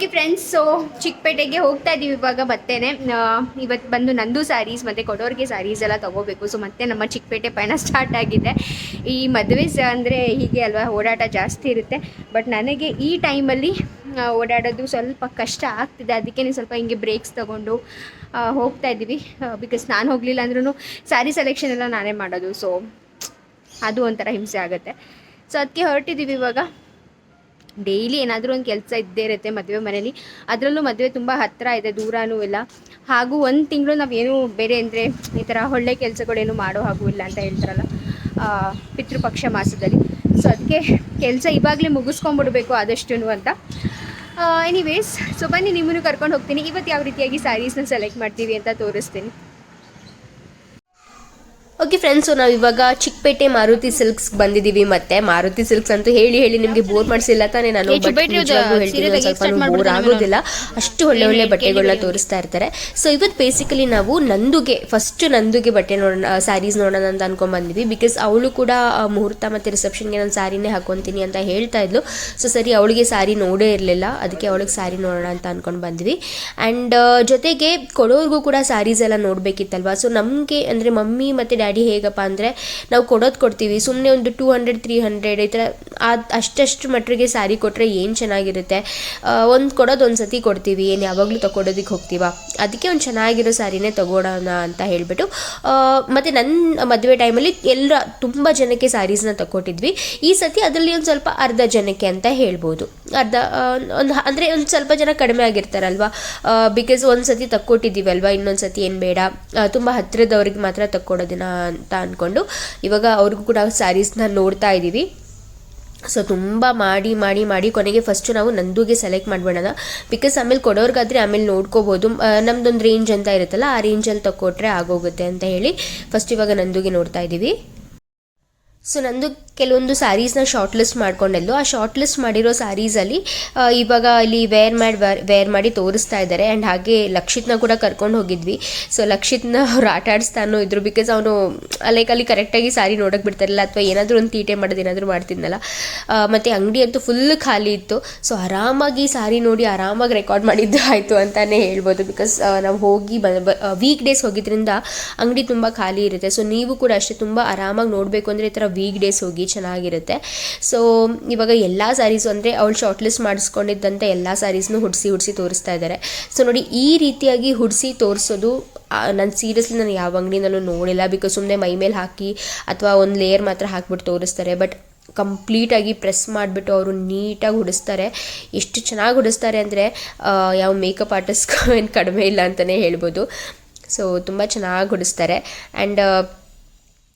Okay friends, so ಚಿಕ್ಕಪೇಟೆಗೆ ಹೋಗ್ತಾ ಇದ್ದೀವಿ ಇವಾಗ. ಬರ್ತೇನೆ ಇವತ್ತು ಬಂದು ನಂದು ಸ್ಯಾರೀಸ್ ಮತ್ತು ಕೊಡೋರಿಗೆ ಸ್ಯಾರೀಸ್ ಎಲ್ಲ ತೊಗೋಬೇಕು. ಸೊ ಮತ್ತೆ ನಮ್ಮ ಚಿಕ್ಕಪೇಟೆ ಪಯಣ ಸ್ಟಾರ್ಟ್ ಆಗಿದೆ. ಈ ಮದುವೆ ಅಂದರೆ ಹೀಗೆ ಅಲ್ವಾ, ಓಡಾಟ ಜಾಸ್ತಿ ಇರುತ್ತೆ. ಬಟ್ ನನಗೆ ಈ ಟೈಮಲ್ಲಿ ಓಡಾಡೋದು ಸ್ವಲ್ಪ ಕಷ್ಟ ಆಗ್ತಿದೆ. ಅದಕ್ಕೆ ನೀವು ಸ್ವಲ್ಪ ಹಿಂಗೆ ಬ್ರೇಕ್ಸ್ ತೊಗೊಂಡು ಹೋಗ್ತಾ ಇದ್ದೀವಿ. ಬಿಕಾಸ್ ನಾನು ಹೋಗಲಿಲ್ಲ ಅಂದ್ರೂ ಸ್ಯಾರಿ ಸೆಲೆಕ್ಷನ್ ಎಲ್ಲ ನಾನೇ ಮಾಡೋದು. ಸೊ ಅದು ಒಂಥರ ಹಿಂಸೆ ಆಗುತ್ತೆ. ಸೊ ಅದಕ್ಕೆ ಹೊರಟಿದ್ದೀವಿ ಇವಾಗ. ಡೈಲಿ ಏನಾದರೂ ಒಂದು ಕೆಲಸ ಇದ್ದೇ ಇರುತ್ತೆ ಮದುವೆ ಮನೇಲಿ. ಅದರಲ್ಲೂ ಮದುವೆ ತುಂಬ ಹತ್ತಿರ ಇದೆ, ದೂರನೂ ಇಲ್ಲ. ಹಾಗೂ ಒಂದು ತಿಂಗಳು ನಾವೇನು ಬೇರೆ ಅಂದರೆ ಈ ಥರ ಒಳ್ಳೆ ಕೆಲಸಗಳೇನು ಮಾಡೋ ಹಾಗೂ ಇಲ್ಲ ಅಂತ ಹೇಳ್ತಾರಲ್ಲ ಪಿತೃಪಕ್ಷ ಮಾಸದಲ್ಲಿ. ಸೊ ಅದಕ್ಕೆ ಕೆಲಸ ಇವಾಗಲೇ ಮುಗಿಸ್ಕೊಂಡ್ಬಿಡ್ಬೇಕು ಆದಷ್ಟು ಅಂತ. ಎನಿವೇಸ್, ಸೊ ಬನ್ನಿ ನಿಮ್ಮನ್ನು ಕರ್ಕೊಂಡು ಹೋಗ್ತೀನಿ. ಇವತ್ತು ಯಾವ ರೀತಿಯಾಗಿ ಸ್ಯಾರೀಸ್ನ ಸೆಲೆಕ್ಟ್ ಮಾಡ್ತೀವಿ ಅಂತ ತೋರಿಸ್ತೀನಿ. ಓಕೆ ಫ್ರೆಂಡ್ಸು, ನಾವು ಇವಾಗ ಚಿಕ್ಕಪೇಟೆ ಮಾರುತಿ ಸಿಲ್ಕ್ಸ್ ಬಂದಿದ್ದೀವಿ. ಮತ್ತೆ ಮಾರುತಿ ಸಿಲ್ಕ್ಸ್ ಅಂತೂ ಹೇಳಿ ನಿಮಗೆ ಬೋರ್ ಮಾಡಿಸಿಲ್ಲ ತಾನೇ ನಾನು. ಸ್ವಲ್ಪ ಬೋರ್ ಆಗೋದಿಲ್ಲ, ಅಷ್ಟು ಒಳ್ಳೆ ಒಳ್ಳೆ ಬಟ್ಟೆಗಳನ್ನ ತೋರಿಸ್ತಾ ಇರ್ತಾರೆ. ಸೊ ಇವತ್ತು ಬೇಸಿಕಲಿ ನಾವು ಫಸ್ಟ್ ನಂದುಗೆ ಬಟ್ಟೆ ನೋಡೋಣ, ಸ್ಯಾರೀಸ್ ನೋಡೋಣ ಅಂತ ಅನ್ಕೊಂಡ್ ಬಂದಿದ್ವಿ. ಬಿಕಾಸ್ ಅವಳು ಕೂಡ ಮುಹೂರ್ತ ಮತ್ತು ರಿಸೆಪ್ಷನ್ಗೆ ನಾನು ಸ್ಯಾರಿನೇ ಹಾಕೊತೀನಿ ಅಂತ ಹೇಳ್ತಾ ಇದ್ಲು. ಸೊ ಸರಿ, ಅವಳಿಗೆ ಸ್ಯಾರಿ ನೋಡೇ ಇರಲಿಲ್ಲ, ಅದಕ್ಕೆ ಅವಳಿಗೆ ಸ್ಯಾರಿ ನೋಡೋಣ ಅಂತ ಅನ್ಕೊಂಡು ಬಂದ್ವಿ. ಆ್ಯಂಡ್ ಜೊತೆಗೆ ಕೊಡೋರ್ಗೂ ಕೂಡ ಸ್ಯಾರೀಸ್ ಎಲ್ಲ ನೋಡಬೇಕಿತ್ತಲ್ವಾ. ಸೊ ನಮಗೆ ಅಂದರೆ ಮಮ್ಮಿ ಮತ್ತು ಡ್ಯಾಡಿ ಹೇಗಪ್ಪ ಅಂದರೆ, ನಾವು ಕೊಡ್ತೀವಿ ಸುಮ್ಮನೆ ಒಂದು 200-300 ಈ ಥರ ಅಷ್ಟಷ್ಟು ಮಟ್ಟಿಗೆ ಸ್ಯಾರಿ ಕೊಟ್ಟರೆ ಏನು ಚೆನ್ನಾಗಿರುತ್ತೆ. ಒಂದು ಸತಿ ಕೊಡ್ತೀವಿ, ಏನು ಯಾವಾಗಲೂ ತಗೊಳೋದಕ್ಕೆ ಹೋಗ್ತೀವ, ಅದಕ್ಕೆ ಒಂದು ಚೆನ್ನಾಗಿರೋ ಸ್ಯಾರಿನೇ ತಗೊಳ್ಳೋಣ ಅಂತ ಹೇಳಿಬಿಟ್ಟು ಮತ್ತು ನನ್ನ ಮದುವೆ ಟೈಮಲ್ಲಿ ತುಂಬ ಜನಕ್ಕೆ ಸ್ಯಾರೀಸ್ನ ತಗೊಟ್ಟಿದ್ವಿ. ಈ ಸತಿ ಅದರಲ್ಲಿ ಒಂದು ಸ್ವಲ್ಪ ಅರ್ಧ ಜನಕ್ಕೆ ಅಂತ ಹೇಳ್ಬೋದು. ಅಂದರೆ ಒಂದು ಸ್ವಲ್ಪ ಜನ ಕಡಿಮೆ ಆಗಿರ್ತಾರಲ್ವ, ಬಿಕಾಸ್ ಒಂದು ಸತಿ ತಗೊಟ್ಟಿದ್ದೀವಲ್ವ, ಇನ್ನೊಂದು ಸತಿ ಏನು ಬೇಡ, ತುಂಬ ಹತ್ತಿರದವ್ರಿಗೆ ಮಾತ್ರ ತಕ್ಕೊಡೋದಿನ ಅಂತ ಅಂದ್ಕೊಂಡು ಇವಾಗ ಅವ್ರಿಗೂ ಕೂಡ ಸ್ಯಾರೀಸ್ನ ನೋಡ್ತಾ ಇದ್ದೀವಿ. ಸೊ ತುಂಬ ಮಾಡಿ ಕೊನೆಗೆ ಫಸ್ಟು ನಾವು ನಂದುಗೆ ಸೆಲೆಕ್ಟ್ ಮಾಡ್ಬಿಡೋಣ. ಬಿಕಾಸ್ ಆಮೇಲೆ ಕೊಡೋರ್ಗಾದರೆ ಆಮೇಲೆ ನೋಡ್ಕೋಬೋದು, ನಮ್ದೊಂದು ರೇಂಜ್ ಅಂತ ಇರುತ್ತಲ್ಲ, ಆ ರೇಂಜಲ್ಲಿ ತಗೊಟ್ರೆ ಆಗೋಗುತ್ತೆ ಅಂತ ಹೇಳಿ ಫಸ್ಟ್ ಇವಾಗ ನಂದುಗೆ ನೋಡ್ತಾ ಇದ್ದೀವಿ. ಸೊ ನಂದು ಕೆಲವೊಂದು ಸ್ಯಾರೀಸ್ನ ಶಾರ್ಟ್ ಲಿಸ್ಟ್ ಮಾಡ್ಕೊಂಡಿದ್ದು, ಆ ಶಾರ್ಟ್ ಲಿಸ್ಟ್ ಮಾಡಿರೋ ಸ್ಯಾರೀಸಲ್ಲಿ ಇವಾಗ ಅಲ್ಲಿ ವೇರ್ ಮಾಡಿ ತೋರಿಸ್ತಾ ಇದ್ದಾರೆ. ಆ್ಯಂಡ್ ಹಾಗೆ ಲಕ್ಷಿತ್ನ ಕೂಡ ಕರ್ಕೊಂಡು ಹೋಗಿದ್ವಿ. ಸೊ ಲಕ್ಷಿತ್ನ ಅವ್ರು ಆಟ ಆಡಿಸ್ತಾನೋ ಇದ್ರು, ಬಿಕಾಸ್ ಅವನು ಅಲ್ಲಿ ಕರೆಕ್ಟಾಗಿ ಸ್ಯಾರಿ ನೋಡೋಕೆ ಬಿಡ್ತಾರಿಲ್ಲ, ಅಥವಾ ಏನಾದರೂ ಒಂದು ತೀಟೆ ಮಾಡೋದು ಏನಾದರೂ ಮಾಡ್ತಿದ್ನಲ್ಲ. ಮತ್ತು ಅಂಗಡಿ ಅಂತೂ ಫುಲ್ ಖಾಲಿ ಇತ್ತು. ಸೊ ಆರಾಮಾಗಿ ಸ್ಯಾರಿ ನೋಡಿ ಆರಾಮಾಗಿ ರೆಕಾರ್ಡ್ ಮಾಡಿದ್ದು ಆಯಿತು ಅಂತಲೇ ಹೇಳ್ಬೋದು. ಬಿಕಾಸ್ ನಾವು ಹೋಗಿ ವೀಕ್ ಡೇಸ್ ಹೋಗಿದ್ರಿಂದ ಅಂಗಡಿ ತುಂಬ ಖಾಲಿ ಇರುತ್ತೆ. ಸೊ ನೀವು ಕೂಡ ಅಷ್ಟೇ ತುಂಬ ಆರಾಮಾಗಿ ನೋಡಬೇಕು ಅಂದರೆ ಈ ಥರ ವೀಕ್ ಡೇಸ್ ಹೋಗಿ ಚೆನ್ನಾಗಿರುತ್ತೆ. ಸೊ ಇವಾಗ ಎಲ್ಲ ಸ್ಯಾರೀಸು ಅಂದರೆ ಅವಳು ಶಾರ್ಟ್ ಲಿಸ್ಟ್ ಮಾಡಿಸ್ಕೊಂಡಿದ್ದಂಥ ಎಲ್ಲ ಸ್ಯಾರೀಸ್ನು ಹುಡಿಸಿ ತೋರಿಸ್ತಾ ಇದ್ದಾರೆ. ಸೊ ನೋಡಿ, ಈ ರೀತಿಯಾಗಿ ಹುಡಿಸಿ ತೋರಿಸೋದು ನಾನು ಯಾವ ಅಂಗಡಿನಲ್ಲೂ ನೋಡಿಲ್ಲ. ಬಿಕಾಸ್ ಸುಮ್ಮನೆ ಮೈ ಮೇಲೆ ಹಾಕಿ ಅಥವಾ ಒಂದು ಲೇಯರ್ ಮಾತ್ರ ಹಾಕಿಬಿಟ್ಟು ತೋರಿಸ್ತಾರೆ. ಬಟ್ ಕಂಪ್ಲೀಟಾಗಿ ಪ್ರೆಸ್ ಮಾಡಿಬಿಟ್ಟು ಅವರು ನೀಟಾಗಿ ಹುಡಿಸ್ತಾರೆ. ಎಷ್ಟು ಚೆನ್ನಾಗಿ ಹುಡಿಸ್ತಾರೆ ಅಂದರೆ ಯಾವ ಮೇಕಪ್ ಆರ್ಟಿಸ್ಟ್ಗೂ ಏನು ಕಡಿಮೆ ಇಲ್ಲ ಅಂತಲೇ ಹೇಳ್ಬೋದು. ಸೊ ತುಂಬ ಚೆನ್ನಾಗಿ ಹುಡಿಸ್ತಾರೆ. ಆ್ಯಂಡ್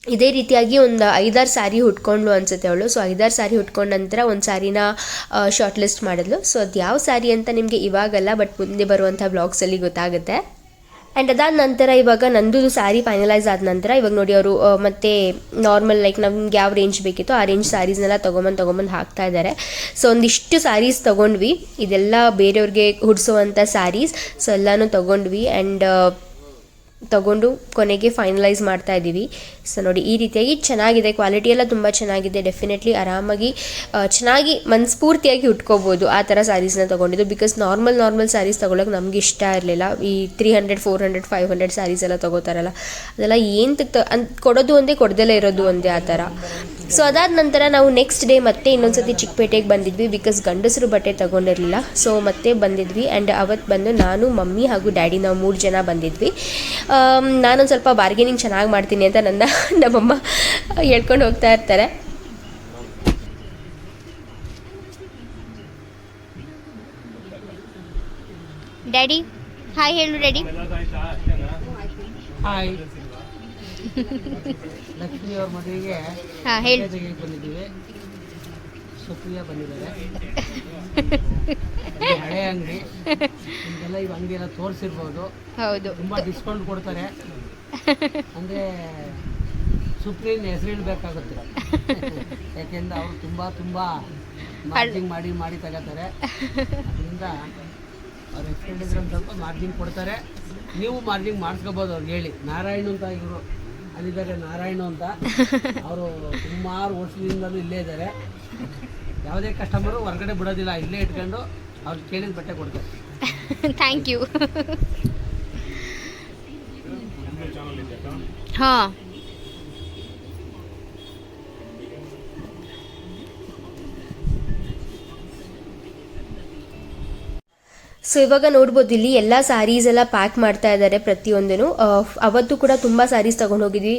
ಇದೇ ರೀತಿಯಾಗಿ ಒಂದು 5-6 ಸ್ಯಾರಿ ಉಟ್ಕೊಂಡು ಅನಿಸುತ್ತೆ ಅವಳು. ಸೊ 5-6 ಸ್ಯಾರಿ ಉಟ್ಕೊಂಡ ನಂತರ ಒಂದು ಸ್ಯಾರಿನ ಶಾರ್ಟ್ ಲಿಸ್ಟ್ ಮಾಡಿದ್ಲು. ಸೊ ಅದು ಯಾವ ಸ್ಯಾರಿ ಅಂತ ನಿಮಗೆ ಇವಾಗಲ್ಲ, ಬಟ್ ಮುಂದೆ ಬರುವಂಥ ಬ್ಲಾಗ್ಸಲ್ಲಿ ಗೊತ್ತಾಗುತ್ತೆ. ಆ್ಯಂಡ್ ಅದಾದ ನಂತರ ಇವಾಗ ನಂದು ಸ್ಯಾರಿ ಫೈನಲೈಸ್ ಆದ ನಂತರ ಇವಾಗ ನೋಡಿ ಅವರು ಮತ್ತೆ ನಾರ್ಮಲ್ ನಮ್ಗೆ ಯಾವ ರೇಂಜ್ ಬೇಕಿತ್ತು ಆ ರೇಂಜ್ ಸ್ಯಾರೀಸ್ನೆಲ್ಲ ತೊಗೊಂಬಂದು ಹಾಕ್ತಾ ಇದ್ದಾರೆ. ಸೊ ಒಂದಿಷ್ಟು ಸ್ಯಾರೀಸ್ ತೊಗೊಂಡ್ವಿ, ಇದೆಲ್ಲ ಬೇರೆಯವ್ರಿಗೆ ಹುಡಿಸೋವಂಥ ಸ್ಯಾರೀಸ್. ಸೊ ಎಲ್ಲನೂ ತೊಗೊಂಡ್ವಿ ಆ್ಯಂಡ್ ತಗೊಂಡು ಕೊನೆಗೆ ಫೈನಲೈಸ್ ಮಾಡ್ತಾ ಇದ್ದೀವಿ. ಸೊ ನೋಡಿ, ಈ ರೀತಿಯಾಗಿ ಚೆನ್ನಾಗಿದೆ, ಕ್ವಾಲಿಟಿ ಎಲ್ಲ ತುಂಬ ಚೆನ್ನಾಗಿದೆ. ಡೆಫಿನೆಟ್ಲಿ ಆರಾಮಾಗಿ ಚೆನ್ನಾಗಿ ಮನಸ್ಫೂರ್ತಿಯಾಗಿ ಉಟ್ಕೋಬೋದು ಆ ಥರ ಸ್ಯಾರೀಸ್ನ ತೊಗೊಂಡಿದ್ದು. ಬಿಕಾಸ್ ನಾರ್ಮಲ್ ಸ್ಯಾರೀಸ್ ತೊಗೊಳಕ್ಕೆ ನಮ್ಗೆ ಇಷ್ಟ ಇರಲಿಲ್ಲ. ಈ 300, 400, 500 ಸ್ಯಾರೀಸ್ ಎಲ್ಲ ತೊಗೋತಾರಲ್ಲ, ಅದೆಲ್ಲ ಏನು ಕೊಡೋದು ಒಂದೇ, ಕೊಡ್ದಲ್ಲೇ ಇರೋದು ಒಂದೇ ಆ ಥರ. ಸೊ ಅದಾದ ನಂತರ ನಾವು ನೆಕ್ಸ್ಟ್ ಡೇ ಮತ್ತೆ ಇನ್ನೊಂದ್ಸತಿ ಚಿಕ್ಕಪೇಟೆಗೆ ಬಂದಿದ್ವಿ. ಬಿಕಾಸ್ ಗಂಡಸರು ಬಟ್ಟೆ ತೊಗೊಂಡಿರಲಿಲ್ಲ. ಸೊ ಮತ್ತೆ ಬಂದಿದ್ವಿ. ಆ್ಯಂಡ್ ಅವತ್ತು ಬಂದು ನಾನು, ಮಮ್ಮಿ ಹಾಗೂ ಡ್ಯಾಡಿ ನಾವು 3 ಜನ ಬಂದಿದ್ವಿ. ನಾನೊಂದು ಸ್ವಲ್ಪ ಬಾರ್ಗೇನಿಂಗ್ ಚೆನ್ನಾಗಿ ಮಾಡ್ತೀನಿ ಅಂತ ನಮ್ಮಮ್ಮ ಹೇಳ್ಕೊಂಡು ಹೋಗ್ತಾ ಇರ್ತಾರೆ. ಡ್ಯಾಡಿ ಹಾಯ್ ಹೇಳು. Daddy hi. ಲಕ್ಷ್ಮಿ ಅವ್ರ ಮದುವೆಗೆ ಬಂದಿದ್ದೀವಿ. ಸುಪ್ರಿಯಾ ಬಂದಿದ್ದಾರೆ. ಹಳೆ ಅಂಗಡಿ, ನಿಮಗೆಲ್ಲ ಈ ಅಂಗಡಿ ಎಲ್ಲ ತೋರಿಸಿರ್ಬೋದು. ಹೌದು, ತುಂಬ ಡಿಸ್ಕೌಂಟ್ ಕೊಡ್ತಾರೆ. ಅಂದರೆ ಸುಪ್ರೀನ್ ಹೆಸರು ಇಡಬೇಕಾಗುತ್ತೆ, ಯಾಕೆಂದರೆ ಅವರು ತುಂಬ ಮಾರ್ಜಿಂಗ್ ಮಾಡಿ ತಗೋತಾರೆ. ಅದರಿಂದ ಅವ್ರ ಹೆಸರು ಹಿಡಿದ್ರೆ ಒಂದು ಸ್ವಲ್ಪ ಮಾರ್ಜಿಂಗ್ ಕೊಡ್ತಾರೆ. ನೀವು ಮಾರ್ಜಿಂಗ್ ಮಾಡಿಸ್ಕೋಬೋದು ಅವ್ರಿಗೆ ಹೇಳಿ. ನಾರಾಯಣ್ ಅಂತ ಇವರು ಅಲ್ಲಿದ್ದಾರೆ, ನಾರಾಯಣ ಅಂತ. ಅವರು ಸುಮಾರು ವರ್ಷದಿಂದಲೂ ಇಲ್ಲೇ ಇದ್ದಾರೆ. ಯಾವುದೇ ಕಸ್ಟಮರು ಹೊರಗಡೆ ಬಿಡೋದಿಲ್ಲ, ಇಲ್ಲೇ ಇಟ್ಕೊಂಡು ಅವ್ರು ಕೇಳಿದ ಬಟ್ಟೆ ಕೊಡ್ತಾರೆ. Thank you. ಹಾಂ ಸೊ ಇವಾಗ ನೋಡ್ಬೋದು ಇಲ್ಲಿ ಎಲ್ಲ ಸ್ಯಾರೀಸ್ ಎಲ್ಲ ಪ್ಯಾಕ್ ಮಾಡ್ತಾ ಇದ್ದಾರೆ ಪ್ರತಿಯೊಂದೂ. ಅವತ್ತು ಕೂಡ ತುಂಬ ಸ್ಯಾರೀಸ್ ತೊಗೊಂಡು ಹೋಗಿದ್ವಿ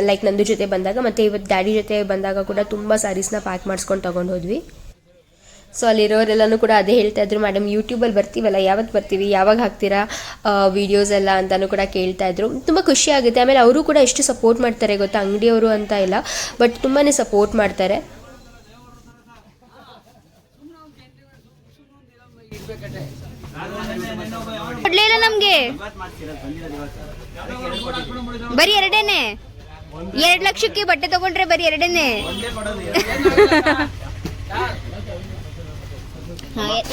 ಲೈಕ್ ನಂದು ಜೊತೆ ಬಂದಾಗ, ಮತ್ತು ಇವತ್ತು ಡ್ಯಾಡಿ ಜೊತೆ ಬಂದಾಗ ಕೂಡ ತುಂಬ ಸ್ಯಾರೀಸ್ನ ಪ್ಯಾಕ್ ಮಾಡಿಸ್ಕೊಂಡು ತೊಗೊಂಡು ಹೋದ್ವಿ. ಸೊ ಅಲ್ಲಿರೋರೆಲ್ಲನೂ ಕೂಡ ಅದೇ ಹೇಳ್ತಾ ಇದ್ರು, ಮೇಡಮ್ ಯೂಟ್ಯೂಬಲ್ಲಿ ಬರ್ತೀವಲ್ಲ, ಯಾವತ್ತು ಬರ್ತೀವಿ, ಯಾವಾಗ ಹಾಕ್ತೀರಾ ವೀಡಿಯೋಸ್ ಎಲ್ಲ ಅಂತಲೂ ಕೂಡ ಕೇಳ್ತಾ ಇದ್ರು. ತುಂಬ ಖುಷಿ ಆಗುತ್ತೆ. ಆಮೇಲೆ ಅವರು ಕೂಡ ಎಷ್ಟು ಸಪೋರ್ಟ್ ಮಾಡ್ತಾರೆ ಗೊತ್ತಾ, ಅಂಗಡಿಯವರು ಅಂತ ಇಲ್ಲ, ಬಟ್ ತುಂಬಾ ಸಪೋರ್ಟ್ ಮಾಡ್ತಾರೆ. ಕೊಡ್ಲಿಲ್ಲ ನಮ್ಗೆ, ಬರೀ ಎರಡೇನೆ. 2 ಲಕ್ಷಕ್ಕೆ ಬಟ್ಟೆ ತಗೊಂಡ್ರೆ ಬರೀ ಎರಡೇನೆ.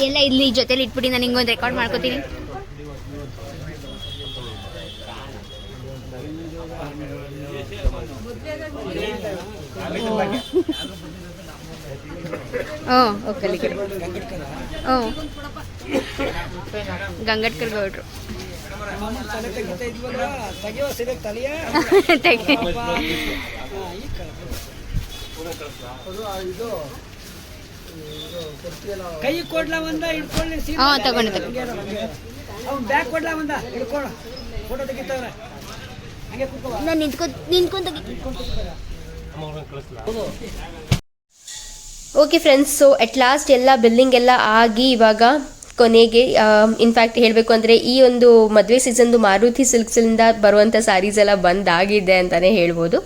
ಎಲ್ಲ ಇಲ್ಲಿ ಜೊತೆಲಿ ಇಟ್ಬಿಟ್ಟು ನಾನು ಹಿಂಗೊಂದು ರೆಕಾರ್ಡ್ ಮಾಡ್ಕೋತೀನಿ. ಓಕೆ ಗಂಗಟ್ಕರ್ ಗೌಡ್ರು ಕೈ ಕೊಡ್ಲಾ ಒಂದ ಇಟ್ಕೊಳ್ಳಿ, ತಗೊಂಡು ಬ್ಯಾಗ್ ಕೊಡ್ಲಾ ಒಂದ ಹಿಡ್ಕೊಳ್ಳ, ಫೋಟೋ ತೆಗಿತಾವ್ರೆ. ನಾನು ನಿಂತ್ಕೊಂತ. Okay friends, so at last ಎಲ್ಲ ಬಿಲ್ಲಿಂಗ್ ಎಲ್ಲ ಆಗಿ ಇವಾಗ ಕೊನೆಗೆ ಇನ್ಫ್ಯಾಕ್ಟ್ ಹೇಳಬೇಕು ಅಂದರೆ ಈ ಒಂದು ಮದುವೆ ಸೀಸನ್ದು ಮಾರುತಿ ಸಿಲ್ಕ್ಸಿಂದ ಬರುವಂಥ ಸ್ಯಾರೀಸ್ ಎಲ್ಲ ಬಂದಾಗಿದೆ ಅಂತಲೇ ಹೇಳ್ಬೋದು.